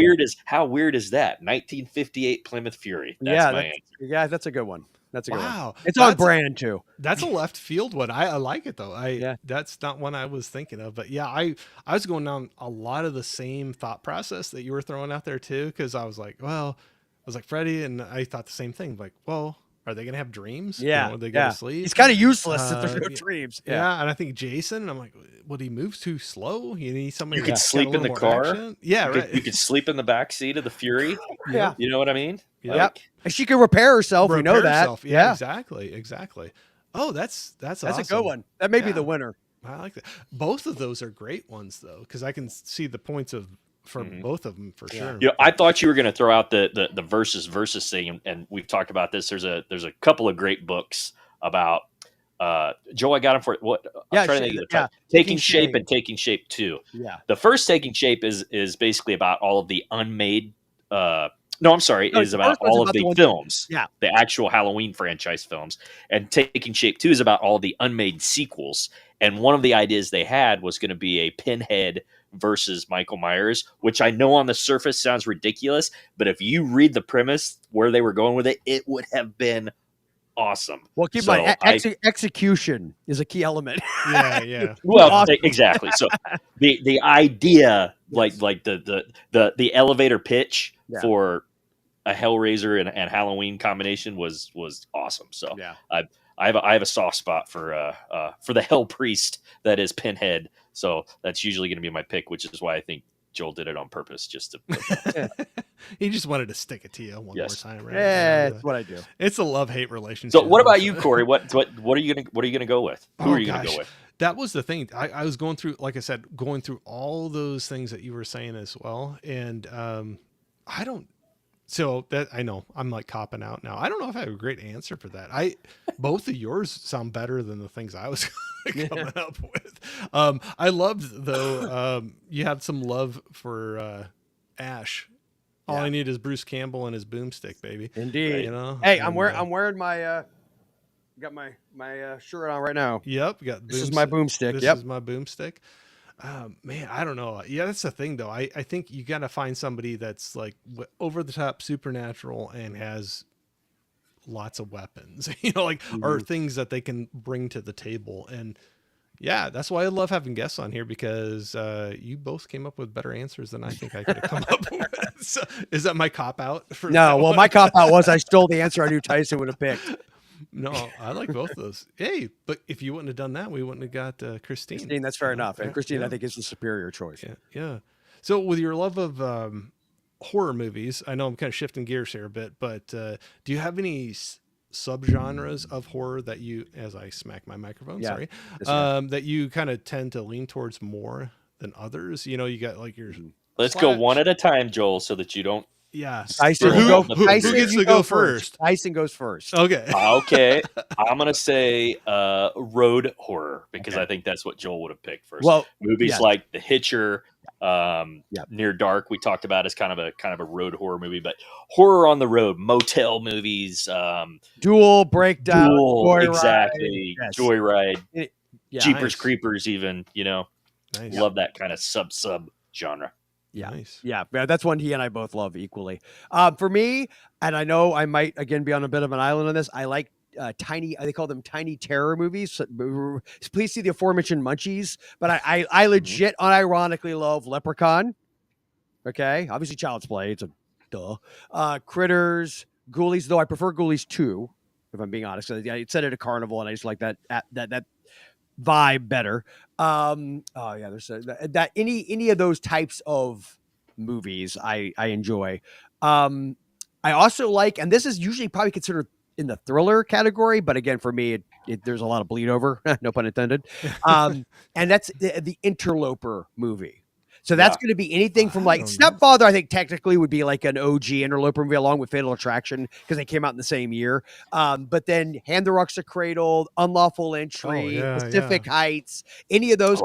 weird one. is that? 1958 Plymouth Fury. That's my answer. Yeah, that's a good one. That's a good one. Wow. It's on brand too. That's a left field one. I like it though. Yeah. That's not one I was thinking of, but yeah, I was going down a lot of the same thought process that you were throwing out there too. Cause I was like, Freddie, and I thought the same thing. Like, well, are they going to have dreams? Yeah. They go to sleep. He's kind of useless if there's no dreams. Yeah. And I think Jason, and I'm like, would he move too slow? You need somebody you could sleep in the car. Action? Yeah. Right. You could sleep in the back seat of the Fury. Yeah. You know what I mean? Yeah. Yep. And she can repair herself. We know that. Herself. Yeah, exactly. Oh, that's awesome. A good one. That may be the winner. I like that. Both of those are great ones though, because I can see the points for both of them for sure. Yeah, I thought you were going to throw out the versus thing, and we've talked about this. There's a couple of great books about Joe. I got them for what? I'm trying to think of the Taking Shape and Taking Shape 2. Yeah, the first Taking Shape is basically about all of the unmade. Is about all of the films. Yeah, the actual Halloween franchise films, and Taking Shape 2 is about all the unmade sequels. And one of the ideas they had was going to be a Pinhead versus Michael Myers, which I know on the surface sounds ridiculous, but if you read the premise where they were going with it, it would have been awesome. Well, keep in mind, execution is a key element. Yeah. Well, awesome. Exactly. So the idea, like the elevator pitch for a Hellraiser and Halloween combination was awesome. So I have a soft spot for the Hell Priest that is Pinhead. So that's usually going to be my pick, which is why I think Joel did it on purpose, just to. He just wanted to stick it to you one more time, right? Yeah, that's what I do. It's a love-hate relationship. So, what about you, Corey? What are you gonna go with? Who are you gonna go with? That was the thing. I was going through, like I said, going through all those things that you were saying as well, and I don't. So that I know I'm like copping out now. I don't know if I have a great answer for that. Both of yours sound better than the things I was coming up with. I loved though. You have some love for Ash. All I need is Bruce Campbell and his boomstick, baby. Indeed. Right, you know. Hey, I'm wearing my got my shirt on right now. Yep. This is my boomstick. This is my boomstick. Man, I don't know. Yeah, that's the thing though. I think you got to find somebody that's like over the top supernatural and has lots of weapons, or things that they can bring to the table. And yeah, that's why I love having guests on here, because you both came up with better answers than I think I could have come up with. So, is that my cop out? Well, my cop out was I stole the answer I knew Tyson would have picked. No, I like both of those. Hey, but if you wouldn't have done that, we wouldn't have got Christine. Christine, that's fair enough. And Christine, I think, is the superior choice. Yeah. So with your love of horror movies, I know I'm kind of shifting gears here a bit, but do you have any subgenres of horror that you, as I smack my microphone, sorry, that you kind of tend to lean towards more than others? You got like your... Let's go one at a time, Joel, so that you don't... Yeah. Tyson, who gets to go first? Tyson goes first. Okay. Okay. I'm going to say road horror, because I think that's what Joel would have picked first. Well, movies like The Hitcher, Near Dark, we talked about as kind of a road horror movie, but horror on the road, motel movies, Duel, Breakdown, Joyride. Exactly. Yes. Joyride, Jeepers Creepers, even, Nice. Love that kind of sub genre. Yeah. Nice. Yeah. That's one he and I both love equally. For me, and I know I might again be on a bit of an island on this, I like they call them tiny terror movies. So, please see the aforementioned Munchies. But I legit unironically love Leprechaun. Okay. Obviously Child's Play. It's a duh. Critters, Ghoulies, though I prefer Ghoulies 2, if I'm being honest. It's set at a carnival and I just like that vibe better. There's that any of those types of movies I enjoy. I also like, and this is usually probably considered in the thriller category, but again, for me, there's a lot of bleed over, no pun intended. And that's the Interloper movie. So that's going to be anything from like Stepfather, I think technically would be like an OG Interloper movie along with Fatal Attraction, because they came out in the same year. But then Hand the Rocks to Cradle, Unlawful Entry, Pacific Heights, any of those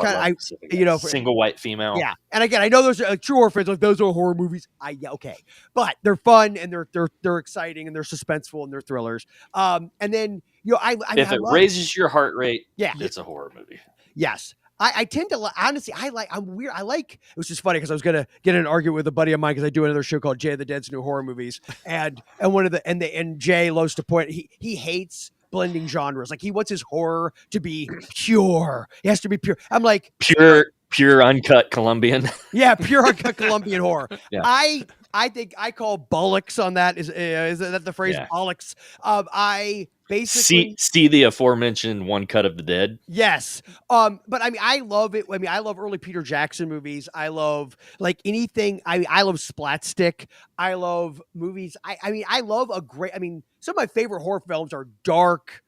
Single White Female. Yeah. And again, I know those are true orphans, like those are horror movies. Okay. But they're fun and they're exciting and they're suspenseful and they're thrillers. And then, if it raises your heart rate, it's a horror movie. Yes. I tend to honestly. I'm weird. It was just funny because I was gonna get in an argument with a buddy of mine because I do another show called Jay the Dead's New Horror Movies, and Jay loves to point he hates blending genres. Like he wants his horror to be pure. It has to be pure. I'm like pure uncut Colombian. Yeah, pure uncut Colombian horror. Yeah. I think I call bollocks on that. Is that the phrase bollocks? I basically see the aforementioned One Cut of the Dead. Yes. But I mean, I love it. I mean, I love early Peter Jackson movies. I love like anything. I love Splatstick. I love movies. I love some of my favorite horror films are dark,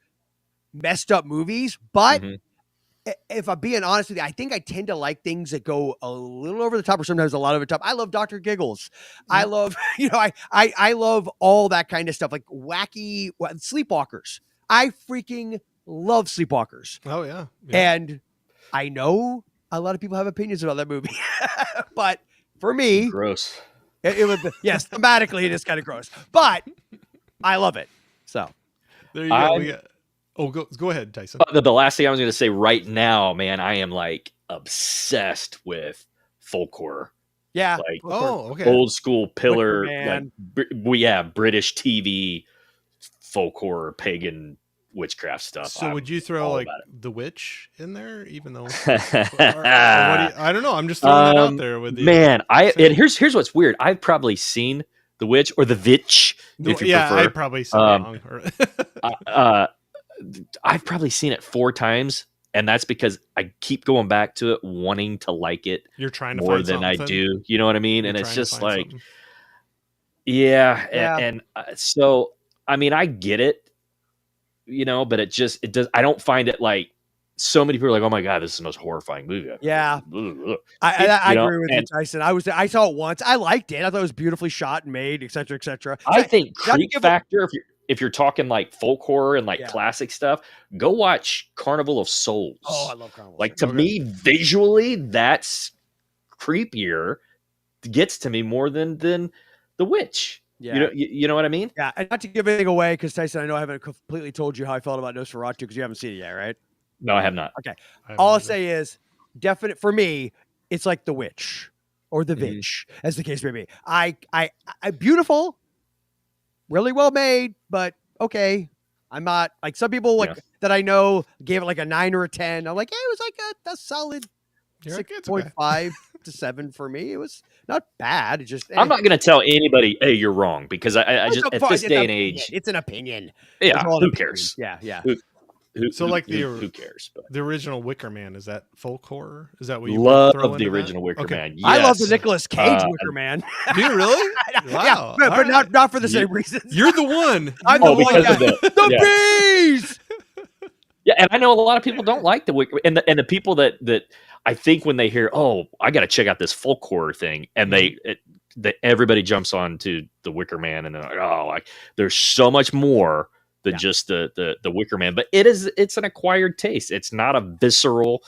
messed up movies. But if I'm being honest with you, I think I tend to like things that go a little over the top or sometimes a lot over the top. I love Dr. Giggles. I love, I love all that kind of stuff, like wacky Sleepwalkers. I freaking love Sleepwalkers. Oh, yeah. And I know a lot of people have opinions about that movie, but for me, gross. It was, yes, thematically it is kind of gross, but I love it. So there you go. Go ahead, Tyson. The last thing I was going to say right now, man, I am like obsessed with folk horror. Yeah. Like okay. Old school pillar, like British TV folk horror, pagan witchcraft stuff. So would you throw like The Witch in there, even though I don't know. I'm just throwing that out there with you. Man, and here's what's weird. I've probably seen The Witch or The Vitch, if you prefer. I probably said wrong. I've probably seen it 4 times, and that's because I keep going back to it, wanting to like it. You're trying to more find than something. I do. You know what I mean? You're and it's just like, something. and so I mean, I get it, but it does. I don't find it like so many people are like, oh my god, this is the most horrifying movie ever. Yeah, I agree with you, Tyson. I saw it once. I liked it. I thought it was beautifully shot and made, etc., etc. I think creep factor. If you're talking like folk horror and like classic stuff, go watch Carnival of Souls. Oh, I love Carnival. Like to me, visually, that's creepier. Gets to me more than The Witch. Yeah. You know what I mean? Yeah, and not to give anything away, because Tyson, I know I haven't completely told you how I felt about Nosferatu because you haven't seen it yet, right? No, I have not. Okay. All I'll say is, definite for me, it's like The Witch or The Vitch, as the case may be. I beautiful, really well made, but okay. I'm not like some people that I know gave it like a 9 or a 10. I'm like, it was like a solid 6.5 to 7 for me. It was not bad. It just I'm not going to tell anybody, hey, you're wrong, because I just at this day and age, it's an opinion. Yeah, who cares? Yeah. Who cares? But the original Wicker Man, is that folk horror? Is that what you love the original Wicker Man? Yes. I love the Nicolas Cage Wicker Man. Do you really? Wow. Yeah, but not for the same reasons. You're the one. I'm the one. Because of the bees. Yeah, and I know a lot of people don't like the Wicker, and the people that I think when they hear, oh, I got to check out this folk horror thing, and everybody jumps on to the Wicker Man, and they're like, oh, there's so much more than just the Wicker Man, but it's an acquired taste. It's not a visceral,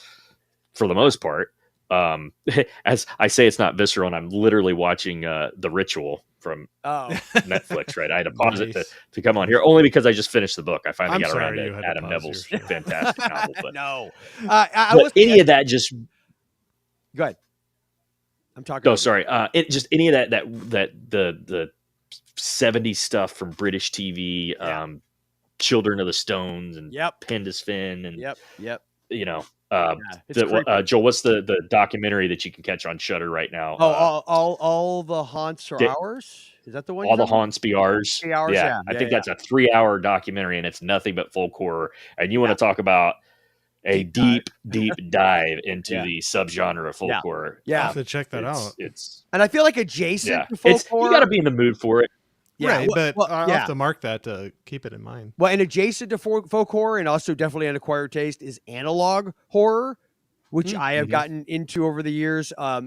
for the most part. As I say, it's not visceral, and I'm literally watching The Ritual from Netflix. Right, I had to pause it to come on here only because I just finished the book. I finally got around to Adam Neville's fantastic novel. But no, any of that just go ahead. I'm talking. Oh, sorry. It just any of that the 70s stuff from British TV. Children of the Stones and Pendus Finn and Joel, what's the documentary that you can catch on Shudder right now? All the haunts are ours. Is that the one? All the haunts be ours. Yeah, I think that's a 3-hour documentary, and it's nothing but folk horror. And you want to talk about a deep dive into the subgenre of folk horror? Yeah, I have to check that out. And I feel like adjacent to folk horror. You got to be in the mood for it. Yeah, right, but I'll have to mark that to keep it in mind. Well, and adjacent to folk horror, and also definitely an acquired taste, is analog horror, which I have gotten into over the years. I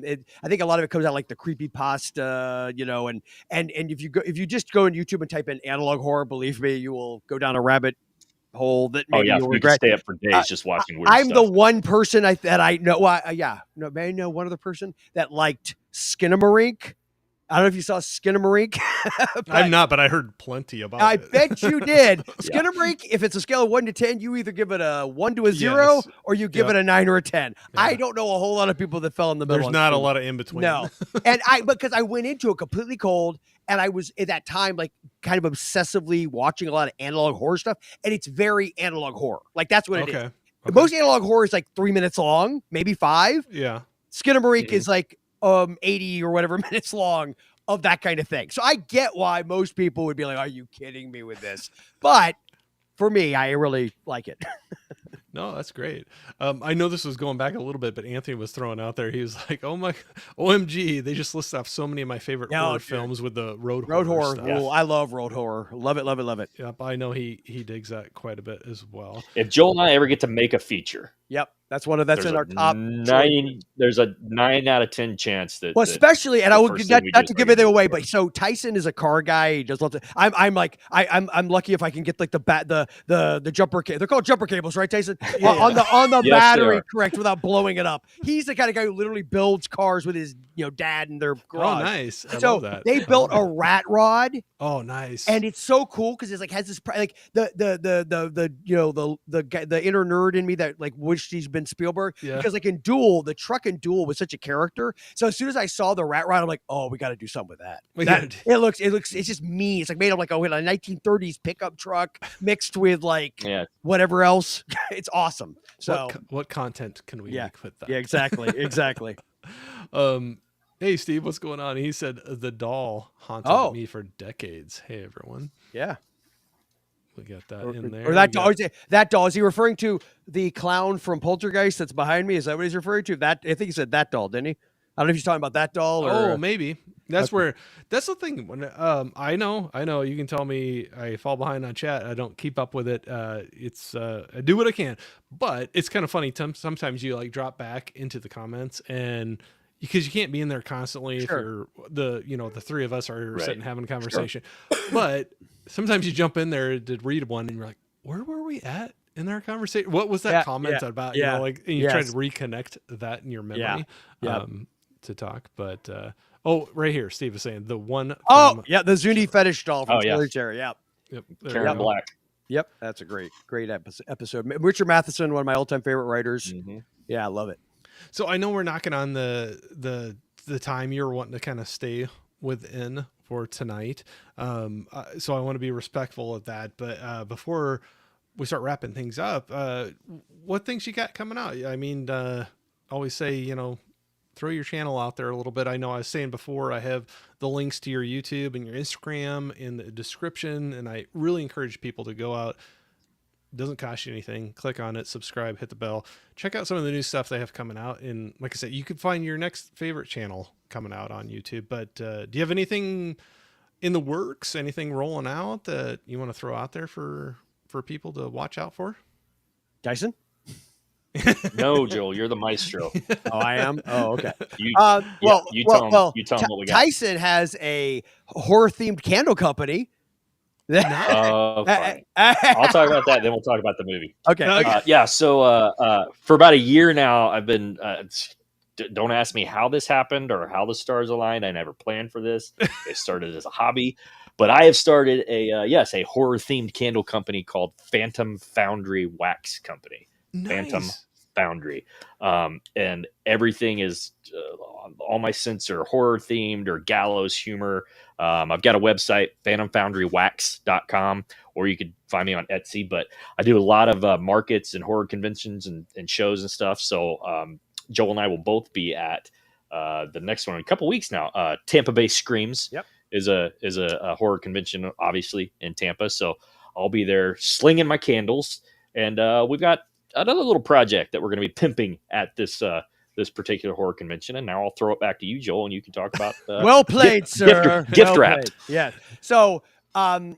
think a lot of it comes out like the creepypasta, and if you just go on YouTube and type in analog horror, believe me, you will go down a rabbit hole that maybe you'll regret. Can stay up for days just watching weird I'm stuff. the one person that I know. May I know one other person that liked Skinamarink. I don't know if you saw Skinamarink. I'm not, but I heard plenty about I it. bet you did. Skinamarink, if it's a scale of 1 to 10, you either give it a 1 to a 0 Yes. or you give it a 9 or a 10. Yeah. I don't know a whole lot of people that fell in the middle. There's not a lot of in between. No. And because I went into it completely cold, and I was at that time like kind of obsessively watching a lot of analog horror stuff, and it's very analog horror. Like that's what it is. Okay. Most analog horror is like 3 minutes long, maybe 5. Yeah. Skinamarink is like 80 or whatever minutes long of that kind of thing. So I get why most people would be like, are you kidding me with this? But for me, I really like it. No, that's great. I know this was going back a little bit, but Anthony was throwing out there. He was like, "Oh my, OMG!" They just listed off so many of my favorite horror films with the road horror stuff. Oh, I love road horror. Love it, love it, love it. Yep, I know he digs that quite a bit as well. If Joel and I ever get to make a feature, yep, that's in our top 9. There's a 9 out of 10 chance that. Well, especially, and I would not to give it away, but so Tyson is a car guy. He does love to. I'm lucky if I can get like the jumper. They're called jumper cables, right, Tyson? On the Yes, battery, correct, without blowing it up. He's the kind of guy who literally builds cars with his dad in their garage. Oh, nice. I so love that. they built a rat rod. Oh, nice. And it's so cool because it's like has this like the inner nerd in me that like wished he's been Spielberg, because like in Duel, the truck in Duel was such a character. So as soon as I saw the rat rod, I'm like, oh, we got to do something with that. It's just me. It's like made up like a 1930s pickup truck mixed with like whatever else. It's awesome. So what content can we make with that? Yeah, exactly. Hey Steve, what's going on? He said the doll haunted me for decades. Hey everyone. Yeah. We got that in there. Or that doll. Is he referring to the clown from Poltergeist that's behind me? Is that what he's referring to? That I think he said that doll, didn't he? I don't know if he's talking about that doll or maybe. That's the thing. When I know you can tell me I fall behind on chat. I don't keep up with it. I do what I can, but it's kind of funny. Sometimes you like drop back into the comments and because you can't be in there constantly if you're the three of us are sitting having a conversation. But sometimes you jump in there to read one and you're like, where were we at in our conversation? What was that comment about? You know, like, and you try to reconnect that in your memory to talk. But right here, Steve is saying the one. The Zuni fetish doll from Military. Yep. Karen Black. Yep, that's a great episode. Richard Matheson, one of my all-time favorite writers. Mm-hmm. Yeah, I love it. So I know we're knocking on the time you're wanting to kind of stay within for tonight. So I want to be respectful of that. But before we start wrapping things up, what things you got coming out? I mean, always say, throw your channel out there a little bit. I know I was saying before, I have the links to your YouTube and your Instagram in the description. And I really encourage people to go out. Doesn't cost you anything. Click on it, subscribe, hit the bell, check out some of the new stuff they have coming out. And like I said, you could find your next favorite channel coming out on YouTube. But do you have anything in the works, anything rolling out that you want to throw out there for people to watch out for? Dyson? No, Joel, you're the maestro. Oh, I am? Oh, okay. You tell them what we got. Tyson has a horror-themed candle company. Fine. I'll talk about that, then we'll talk about the movie. Okay. So for about a year now, I've been don't ask me how this happened or how the stars aligned. I never planned for this. It started as a hobby, but I have started a horror themed candle company called Foundry Wax Company. Nice. Phantom Foundry, and everything is all my scents are horror themed or gallows humor. I've got a website, phantomfoundrywax.com, or you could find me on Etsy. But I do a lot of markets and horror conventions and shows and stuff. So Joel and I will both be at the next one in a couple weeks now. Tampa Bay Screams is a horror convention, obviously in Tampa. So I'll be there slinging my candles, and we've got another little project that we're going to be pimping at this particular horror convention. And now I'll throw it back to you, Joel, and you can talk about well played, sir. Gift wrapped. Yeah. So I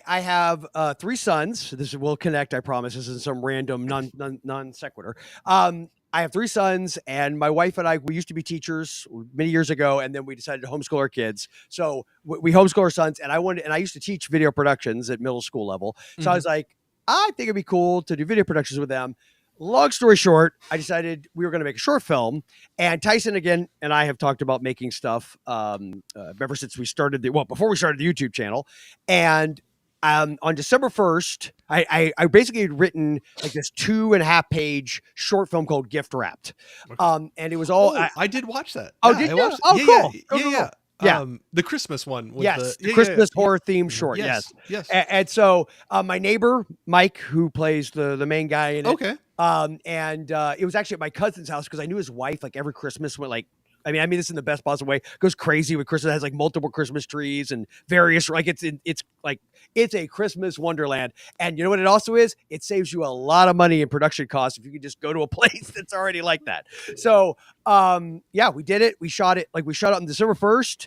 have 3 sons. This will connect, I promise. This is some random non sequitur. I have 3 sons, and my wife and I, we used to be teachers many years ago, and then we decided to homeschool our kids. So we homeschool our sons, and I used to teach video productions at middle school level. So I was like, I think it'd be cool to do video productions with them. long story short, I decided we were going to make a short film, and Tyson again and I have talked about making stuff ever since we started before we started the YouTube channel, and on December 1st, I basically had written like this 2.5 page short film called Gift Wrapped, and it was all. I did watch that. Oh, did you? Watched Oh, cool. Yeah. Yeah, the Christmas one. With yes, the Christmas horror themed short. Yes. And so my neighbor Mike, who plays the main guy in it. Okay. It was actually at my cousin's house because I knew his wife like every Christmas went like. I mean this in the best possible way. Goes crazy with Christmas. Has like multiple Christmas trees and various like it's a Christmas wonderland. And you know what it also is? It saves you a lot of money in production costs if you can just go to a place that's already like that. So we did it. We shot it on December 1st.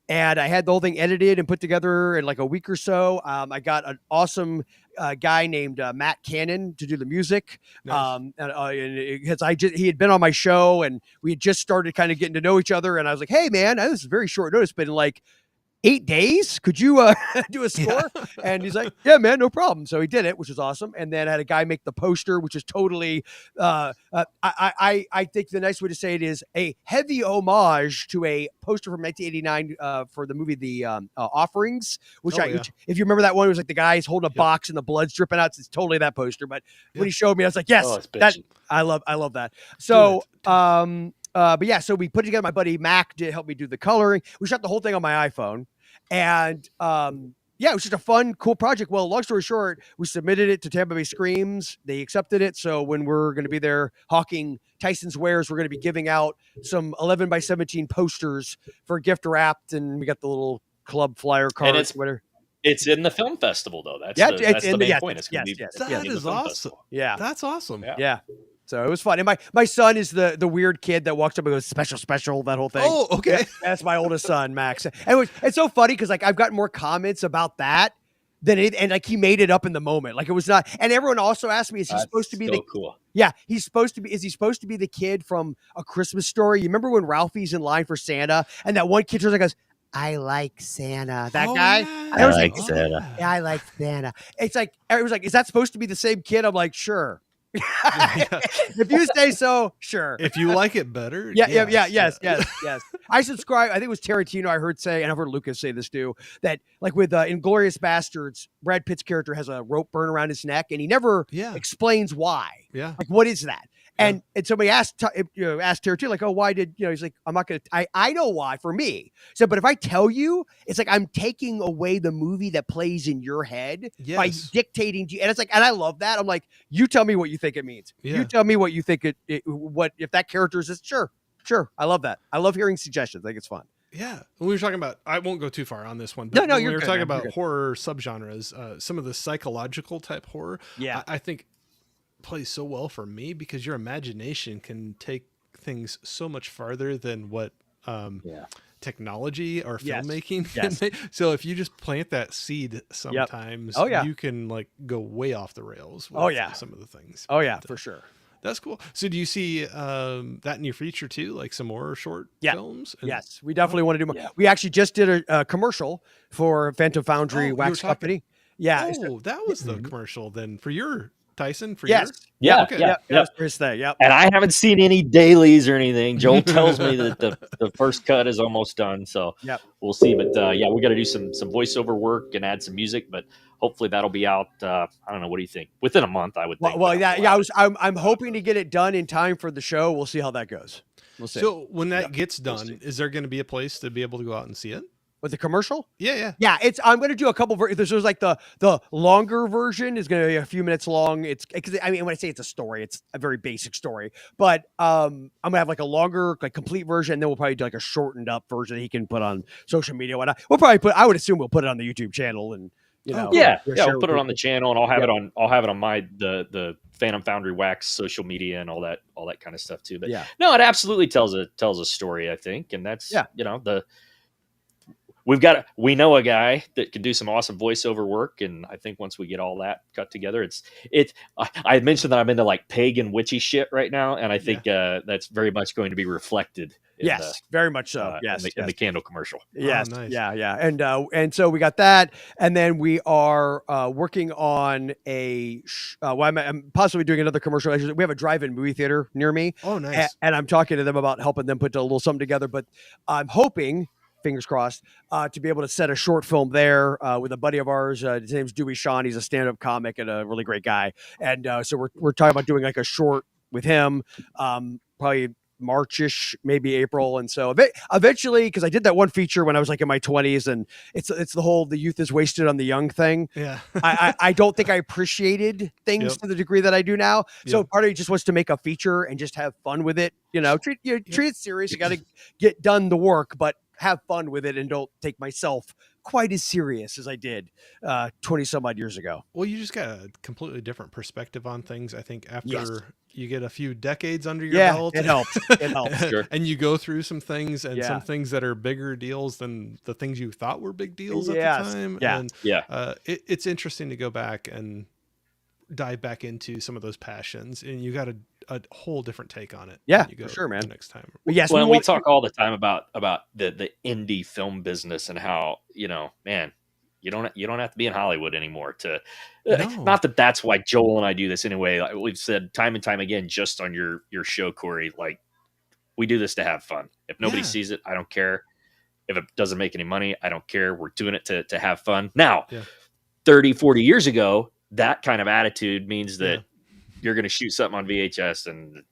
And I had the whole thing edited and put together in like a week or so. I got an awesome guy named Matt Cannon to do the music. Nice. He had been on my show and we had just started kind of getting to know each other. And I was like, hey, man, this is very short notice, but in like 8 days, could you do a score? Yeah. And he's like, yeah, man, no problem. So he did it, which was awesome. And then I had a guy make the poster, which is totally, I think the nice way to say it is a heavy homage to a poster from 1989 for the movie The Offerings, which if you remember that one, it was like the guy's holding a box and the blood's dripping out. It's totally that poster. But when he showed me, I was like, yes, I love that. So, but yeah, so we put together, my buddy Mac did help me do the coloring. We shot the whole thing on my iPhone, and it was just a fun, cool project. Well, long story short, we submitted it to Tampa Bay Screams. They accepted it. So when we're going to be there hawking Tyson's wares, we're going to be giving out some 11 by 17 posters for gift wrapped, and we got the little club flyer cards, whatever. It's in the film festival, though. That's the main point. It's going to be that is awesome. Yeah, that's awesome. Yeah. So it was fun. And my son is the weird kid that walks up and goes, special, that whole thing. Oh, okay. Yeah, that's my oldest son, Max. And it's so funny because like I've gotten more comments about that than it, and like he made it up in the moment. Like it was not, and everyone also asked me, is he supposed to be cool. Yeah, is he supposed to be the kid from A Christmas Story? You remember when Ralphie's in line for Santa and that one kid turns and goes, I like Santa. That guy? Yeah. I like Santa. Yeah, I like Santa. It's like, everyone's like, is that supposed to be the same kid? I'm like, sure. If you say so, sure. If you like it better, yes. I subscribe. I think it was Tarantino I heard say, and I've heard Lucas say this too, that like with Inglourious Bastards, Brad Pitt's character has a rope burn around his neck, and he never explains why. Yeah, like what is that? And somebody asked Tarantino, like, oh, why did, he's like, I'm not going to, I know why for me. So, but if I tell you, it's like, I'm taking away the movie that plays in your head by dictating to you. And it's like, and I love that. I'm like, you tell me what you think it means. Yeah. You tell me what you think what, if that character is, sure. I love that. I love hearing suggestions. I think it's fun. Yeah. When we were talking about, I won't go too far on this one, but no, when we were talking about horror subgenres, some of the psychological type horror, I think plays so well for me because your imagination can take things so much farther than what technology or filmmaking can make. So if you just plant that seed sometimes, you can like go way off the rails with some of the things. For sure. That's cool. So do you see that in your future too, like some more short films? Yes, we definitely want to do more. We actually just did a commercial for Phantom Foundry Wax Company. Yeah. Oh, that was the commercial then for your Tyson for yours? Yeah. And I haven't seen any dailies or anything. Joel tells me that the first cut is almost done, so we'll see. But we got to do some voiceover work and add some music. But hopefully that'll be out. I don't know. What do you think? Within a month, I would think. I'm hoping to get it done in time for the show. We'll see how that goes. We'll see. So when that gets done, is there going to be a place to be able to go out and see it? With the commercial? Yeah. I'm going to do a couple there's like the longer version is going to be a few minutes long. It's because when I say it's a story, it's a very basic story. But I'm going to have like a longer, like complete version. And then we'll probably do like a shortened up version that he can put on social media. I would assume we'll put it on the YouTube channel and we'll put it on the channel and I'll have it on my the Phantom Foundry Wax social media and all that kind of stuff too. But no, it absolutely tells a story, I think, and that's we know a guy that can do some awesome voiceover work, and I think once we get all that cut together, I mentioned that I'm into like pagan witchy shit right now, and I think that's very much going to be reflected Yes, very much so. Yes, in the candle commercial. Yes, nice. yeah. And so we got that, and then we are working on I'm possibly doing another commercial. We have a drive-in movie theater near me. Oh, nice. And I'm talking to them about helping them put a little something together. But I'm hoping, fingers crossed, to be able to set a short film there with a buddy of ours. His name's Dewey Sean. He's a stand-up comic and a really great guy. And so we're talking about doing like a short with him, probably Marchish, maybe April. And so eventually, because I did that one feature when I was like in my 20s, and it's the whole "the youth is wasted on the young" thing. Yeah. I don't think I appreciated things to the degree that I do now. So part of me just wants to make a feature and just have fun with it. Treat it serious. You got to get done the work, but have fun with it and don't take myself quite as serious as I did 20 some odd years ago. Well, you just got a completely different perspective on things. I think after you get a few decades under your belt, it helps. It helps. Sure. And you go through some things and some things that are bigger deals than the things you thought were big deals at the time. Yeah. And it's interesting to go back and dive back into some of those passions, and you got a whole different take on it. Yeah, you go for sure, man. Next time. But yes, we talk all the time about the indie film business and how, man, you don't have to be in Hollywood anymore to. Not that that's why Joel and I do this anyway. Like we've said time and time again, just on your show, Corey. Like we do this to have fun. If nobody sees it, I don't care. If it doesn't make any money, I don't care. We're doing it to have fun. Now, 30, 40 years ago, that kind of attitude means that you're going to shoot something on VHS and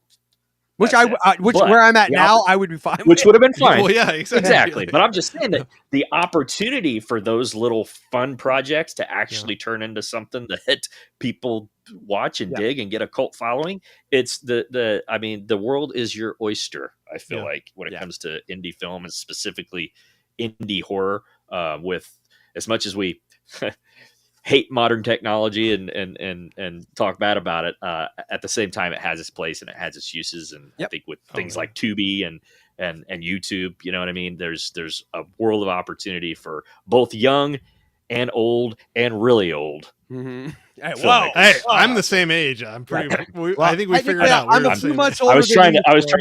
where I'm at now, I would be fine. Which would have been fine. Well, yeah, exactly. But I'm just saying that the opportunity for those little fun projects to actually turn into something that people watch and dig and get a cult following, it's the world is your oyster. I feel like when it comes to indie film and specifically indie horror, with as much as we hate modern technology and talk bad about it, at the same time it has its place and it has its uses. And I think with things like Tubi and YouTube, you know what I mean, there's a world of opportunity for both young and old and really old. Mm-hmm. Hey, I'm the same age. I'm pretty. I think we figured it out. I'm a few months older. I was trying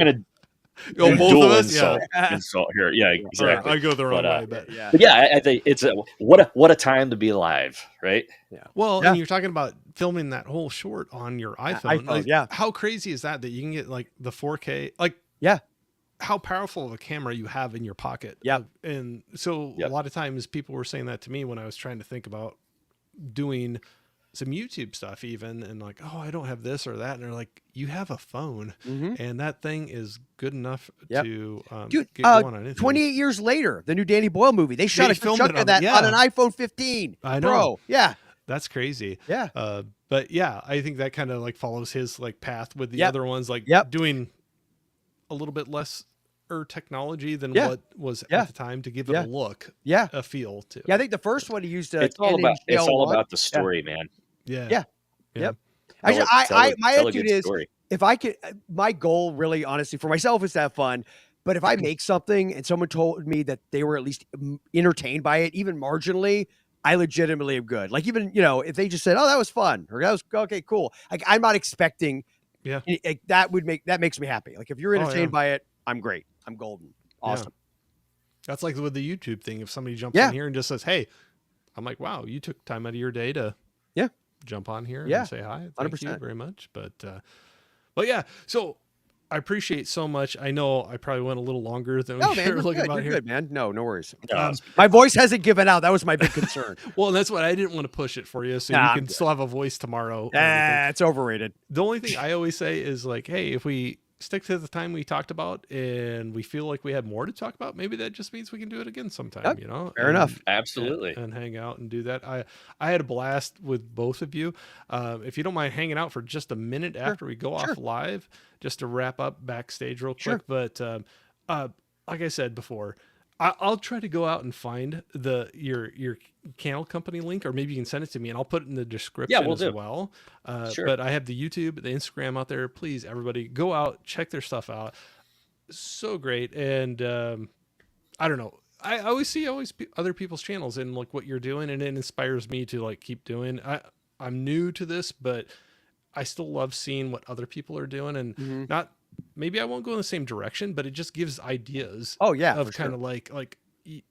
to both of us, insult here. Yeah, exactly. I go the wrong way, but I think it's what a time to be alive, right? Yeah. Well, and you're talking about filming that whole short on your iPhone. How crazy is that you can get like the 4K? Like, how powerful of a camera you have in your pocket. Yeah. And so a lot of times people were saying that to me when I was trying to think about doing some YouTube stuff even, and like, oh, I don't have this or that. And they're like, you have a phone and that thing is good enough to get going on anything. 28 years later, the new Danny Boyle movie, they shot a chunk of that on an iPhone 15. I know. Bro, yeah. That's crazy. Yeah. But yeah, I think that kind of like follows his like path with the other ones, like doing a little bit less technology than what was at the time to give it a look, a feel to. Yeah, I think the first one he used it's all about the story, man. Yeah. Yep. My attitude is if I could, my goal really honestly for myself is to have fun. But if I make something and someone told me that they were at least entertained by it, even marginally, I legitimately am good. Like even, if they just said, oh, that was fun, or that was okay, cool. Like I'm not expecting that makes me happy. Like if you're entertained by it, I'm great. I'm golden. Awesome. Yeah. That's like with the YouTube thing. If somebody jumps in here and just says, hey, I'm like, wow, you took time out of your day to jump on here and say hi. Thank 100%. You very much. But yeah, so I appreciate so much. I know I probably went a little longer than we were looking about here. Good, man. No worries. My voice hasn't given out. That was my big concern. Well, and that's what I didn't want to push it for you. So you can still have a voice tomorrow. It's overrated. The only thing I always say is like, hey, if we stick to the time we talked about and we feel like we had more to talk about, maybe that just means we can do it again sometime, Fair enough. Absolutely. And hang out and do that. I had a blast with both of you. If you don't mind hanging out for just a minute after we go off live, just to wrap up backstage real quick. But like I said before, I'll try to go out and find your channel company link, or maybe you can send it to me and I'll put it in the description as well. But I have the YouTube, the Instagram out there. Please, everybody, go out, check their stuff out. So great. And I don't know. I always see other people's channels and like what you're doing, and it inspires me to like keep doing. I'm new to this, but I still love seeing what other people are doing, and not maybe I won't go in the same direction, but it just gives ideas. Oh yeah, of kind of like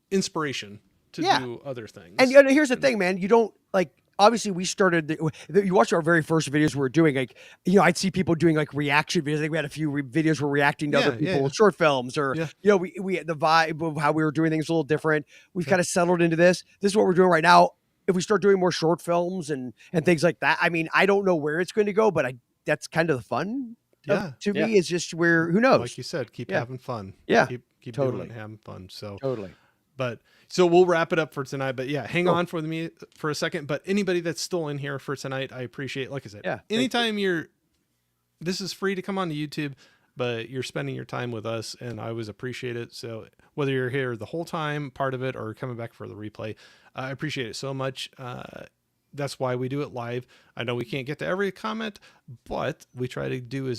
inspiration to do other things. And here's the thing, man. You don't like. Obviously, we started. You watched our very first videos we were doing. Like, I'd see people doing like reaction videos. I think we had a few videos where reacting to other people's short films, or we the vibe of how we were doing things a little different. We've kind of settled into this. This is what we're doing right now. If we start doing more short films and things like that, I mean, I don't know where it's going to go, but that's kind of the fun. To me, is just where who knows. Like you said, keep having fun. Yeah, keep totally doing it, having fun. So totally. But so we'll wrap it up for tonight. But yeah, hang on for me for a second. But anybody that's still in here for tonight, I appreciate. Like I said, anytime this is free to come on to YouTube, but you're spending your time with us, and I always appreciate it. So whether you're here the whole time, part of it, or coming back for the replay, I appreciate it so much. That's why we do it live. I know we can't get to every comment, but we try to do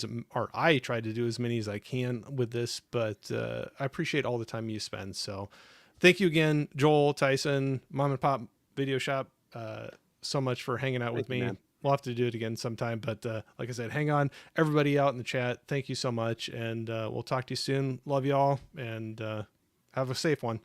I try to do as many as I can with this. But I appreciate all the time you spend. So. Thank you again, Joel, Tyson, Mom and Pop Video Shop, so much for hanging out with me. Man. We'll have to do it again sometime. But like I said, hang on. Everybody out in the chat, thank you so much. And we'll talk to you soon. Love you all. And have a safe one.